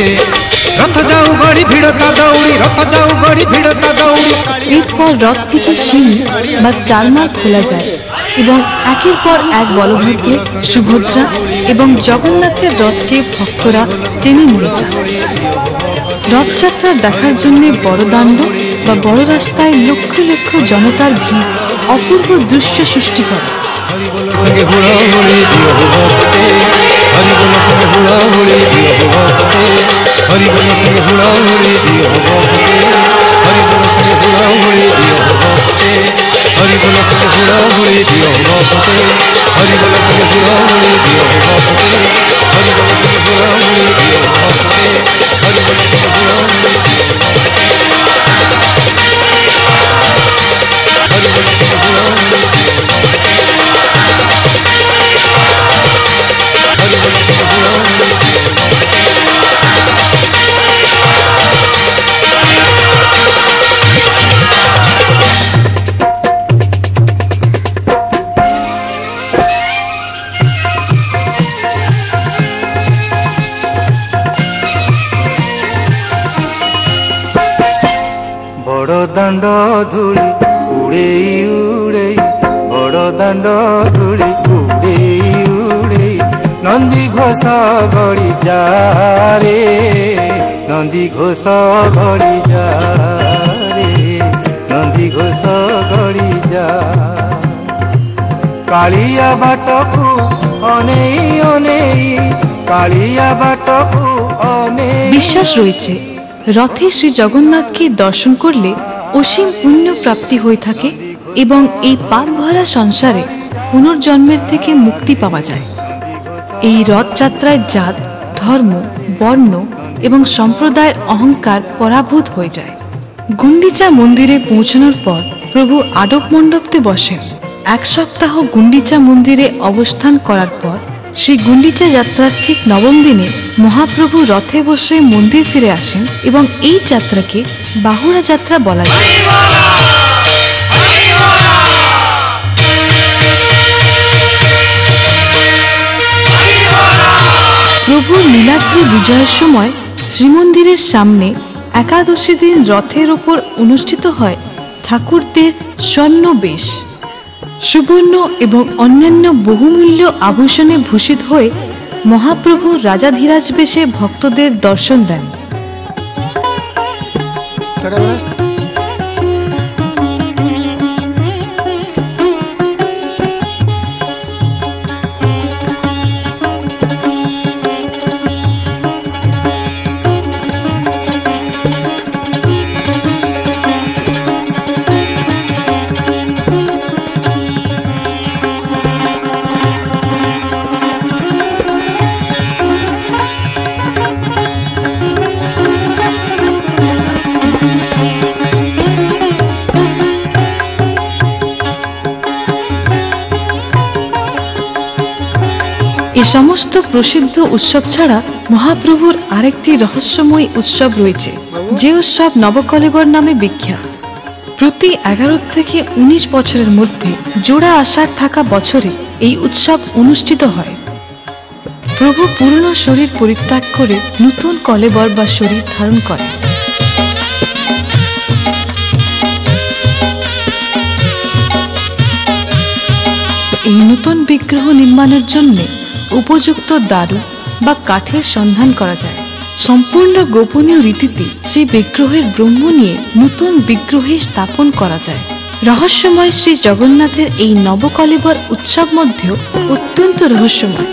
রথ যাও গড়ি ভিড়তা দৌড়ি, রথ যাও গড়ি ভিড়তা দৌড়ি। এরপর রথ থেকে সিঁড়ি বা চালনা খোলা যায় এবং একের পর এক বলভদ্র, সুভদ্রা এবং জগন্নাথের রথকে ভক্তরা টেনে নিয়ে যান। রথযাত্রা দেখার জন্য বড় দাণ্ড বা বড় রাস্তায় লক্ষ লক্ষ জনতার ভিড় অপূর্ব দৃশ্য সৃষ্টি করে। হরি বল সঙ্গে হুড়হুড়ি দিও হো ভক্তে, হরি বল সঙ্গে হুড়হুড়ি দিও হো ভক্তে, হরি বল সঙ্গে হুড়হুড়ি দিও হো ভক্তে, হরি বল সঙ্গে হুড়হুড়ি দিও হো ভক্তে। বড় দাণ্ড ধূলি উড়েই উড়েই, বড় দাণ্ড ধূলি উড়েই উড়েই, নন্দী ঘোষ গড়ি যা রে, নন্দী ঘোষ গড়ি যা রে, নন্দী ঘোষ গড়ি যা। কালিয়া বাটকু অনেই অনেই, কালিয়া বাটকু অনেই। বিশ্বাস রয়েছে রথে শ্রী জগন্নাথকে দর্শন করলে অসীম পুণ্য প্রাপ্তি হয়ে থাকে এবং এই পাপ ভরা সংসারে পুনর্জন্মের থেকে মুক্তি পাওয়া যায়। এই রথযাত্রায় জাত, ধর্ম, বর্ণ এবং সম্প্রদায়ের অহংকার পরাভূত হয়ে যায়। গুন্ডিচা মন্দিরে পৌঁছানোর পর প্রভু আডপ মণ্ডপে বসেন। এক সপ্তাহ গুন্ডিচা মন্দিরে অবস্থান করার পর শ্রী গুন্ডিচা যাত্রার ঠিক নবম দিনে মহাপ্রভু রথে বসে মন্দির ফিরে আসেন এবং এই যাত্রাকে বাহুড়া যাত্রা বলা যায়। প্রভুর নীলাদ্রি বিজয়ের সময় শ্রীমন্দিরের সামনে একাদশী দিন রথের ওপর অনুষ্ঠিত হয় ঠাকুরদের স্বর্ণ বেশ। সুবর্ণ এবং অন্যান্য বহুমূল্য আভূষণে ভূষিত হয়ে মহাপ্রভু রাজাধিরাজ বেশে ভক্তদের দর্শন দেন। এই সমস্ত প্রসিদ্ধ উৎসব ছাড়া মহাপ্রভুর আরেকটি রহস্যময় উৎসব রয়েছে, যে উৎসব নবকলেবর নামে বিখ্যাত। প্রতি 11 থেকে 19 বছরের মধ্যে জোড়া আষাঢ় থাকা বছরে এই উৎসব অনুষ্ঠিত হয়। প্রভু পুরনো শরীর পরিত্যাগ করে নতুন কলেবর বা শরীর ধারণ করেন। এই নতুন বিগ্রহ নির্মাণের জন্য উপযুক্ত দারু বা কাঠের সন্ধান করা যায়। সম্পূর্ণ গোপনীয় রীতিতে সেই বিগ্রহের ব্রহ্ম নিয়ে নতুন বিগ্রহে স্থাপন করা যায়। রহস্যময় শ্রী জগন্নাথের এই নবকলেবর উৎসব মধ্যেও অত্যন্ত রহস্যময়।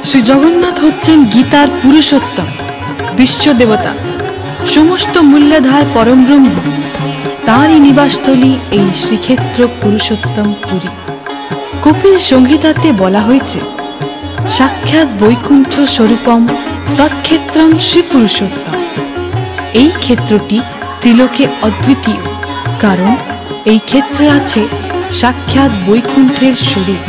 শ্রী জগন্নাথ হচ্ছেন গীতার পুরুষোত্তম, বিশ্বদেবতা, সমস্ত মূল্যধার পরম ব্রহ্ম। তাঁরই নিবাসস্থলী এই শ্রীক্ষেত্র পুরুষোত্তম পুরী। কপিল সংহিতাতে বলা হয়েছে, সাক্ষাৎ বৈকুণ্ঠ স্বরূপম তৎক্ষেত্রম শ্রী পুরুষোত্তম। এই ক্ষেত্রটি ত্রিলোকে অদ্বিতীয়, কারণ এই ক্ষেত্রে আছে সাক্ষাৎ বৈকুণ্ঠের শরীর।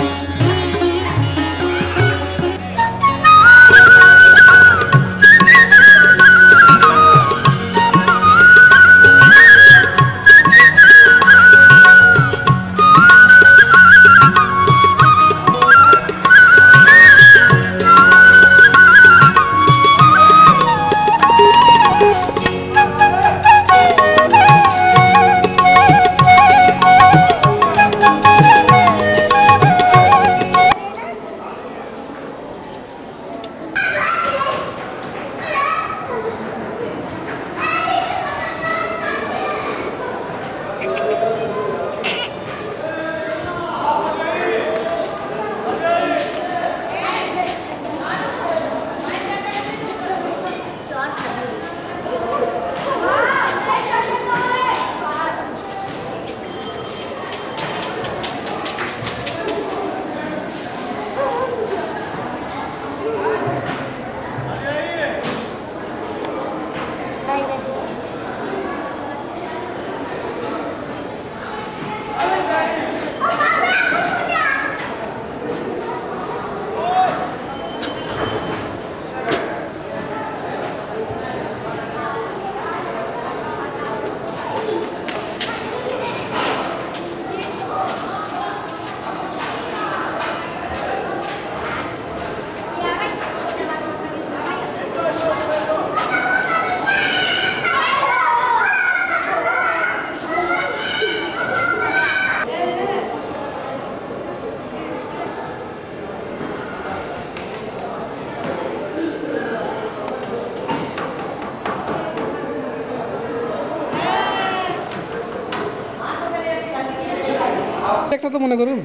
কথা তো মনে করুন,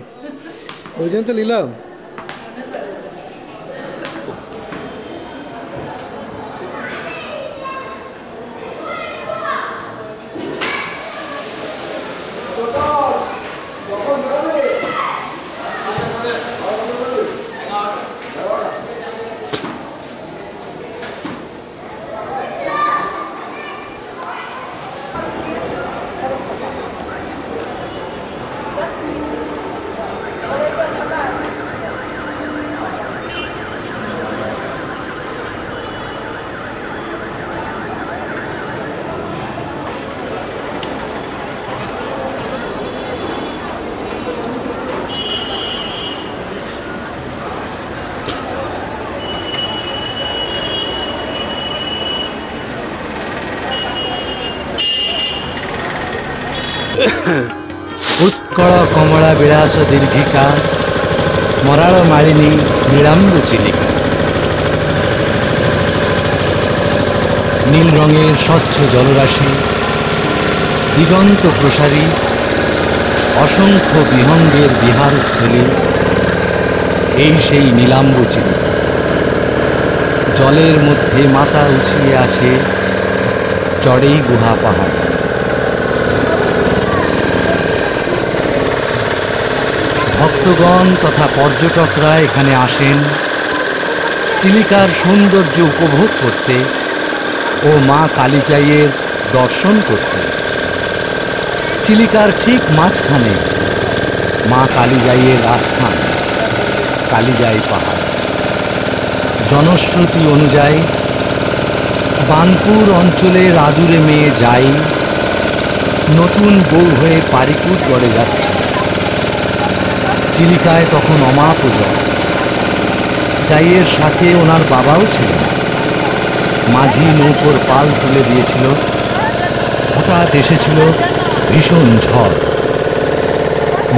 ওই জন্য তো নিলাম। উৎকଳ কমলা বিলাস দীর্ঘিকা মরাଳ মাଳିনী নীলাম্বু চিলিকা। নীল রঙের স্বচ্ছ জলরাশি, দিগন্ত প্রসারী অসংখ্য বিহঙ্গের বিহারস্থলী, এই সেই নীলাম্বু চিলিকা। জলের মধ্যে মাথা উছিয়ে আছে চড়েই গুহা পাহাড়। ভক্তগণ তথা পর্যটকরা এখানে আসেন চিলিকার সৌন্দর্য উপভোগ করতে ও মা কালিজাইয়ের দর্শন করতে। চিলিকার ঠিক মাঝখানে মা কালিজাইয়ের আস্থান কালিজাই পাহাড়। জনশ্রুতি অনুযায়ী বানপুর অঞ্চলের আদুরে মেয়ে যাই নতুন বউ হয়ে পারিকুট গড়ে যাচ্ছে। চিলিকায় তখন অমাপ জল। যাইয়ের সাথে ওনার বাবাও ছিলেন। মাঝি নৌকোর পাল তুলে দিয়েছিল। হঠাৎ এসেছিল ভীষণ ঝড়।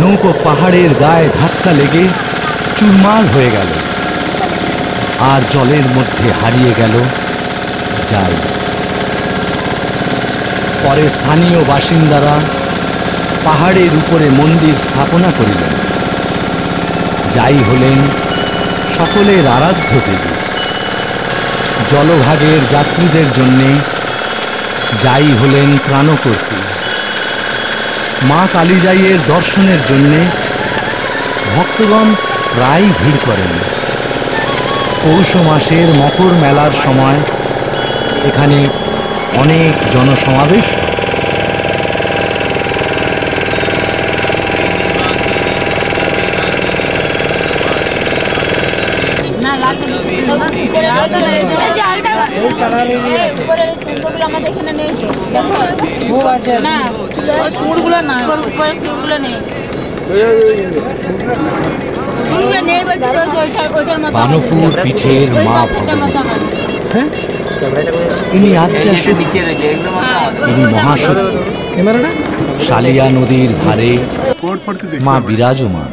নৌকো পাহাড়ের গায়ে ধাক্কা লেগে চুরমার হয়ে গেল, আর জলের মধ্যে হারিয়ে গেল যাই। পরে স্থানীয় বাসিন্দারা পাহাড়ের উপরে মন্দির স্থাপনা করিলেন। যাই হলেন সকলের আরাধ্য দেবী। জলভাগের যাত্রীদের জন্যে যাই হলেন ত্রাণকর্ত্রী। মা কালিজাইয়ের দর্শনের জন্যে ভক্তগণ প্রায় ভিড় করেন। পৌষ মাসের মকর মেলার সময় এখানে অনেক জনসমাবেশ। বানপুর পীঠের মা ভগবতী, ইনি আদ্যাশক্তি, ইনি মহাশক্তি। শালিয়া নদীর ধারে মা বিরাজমান।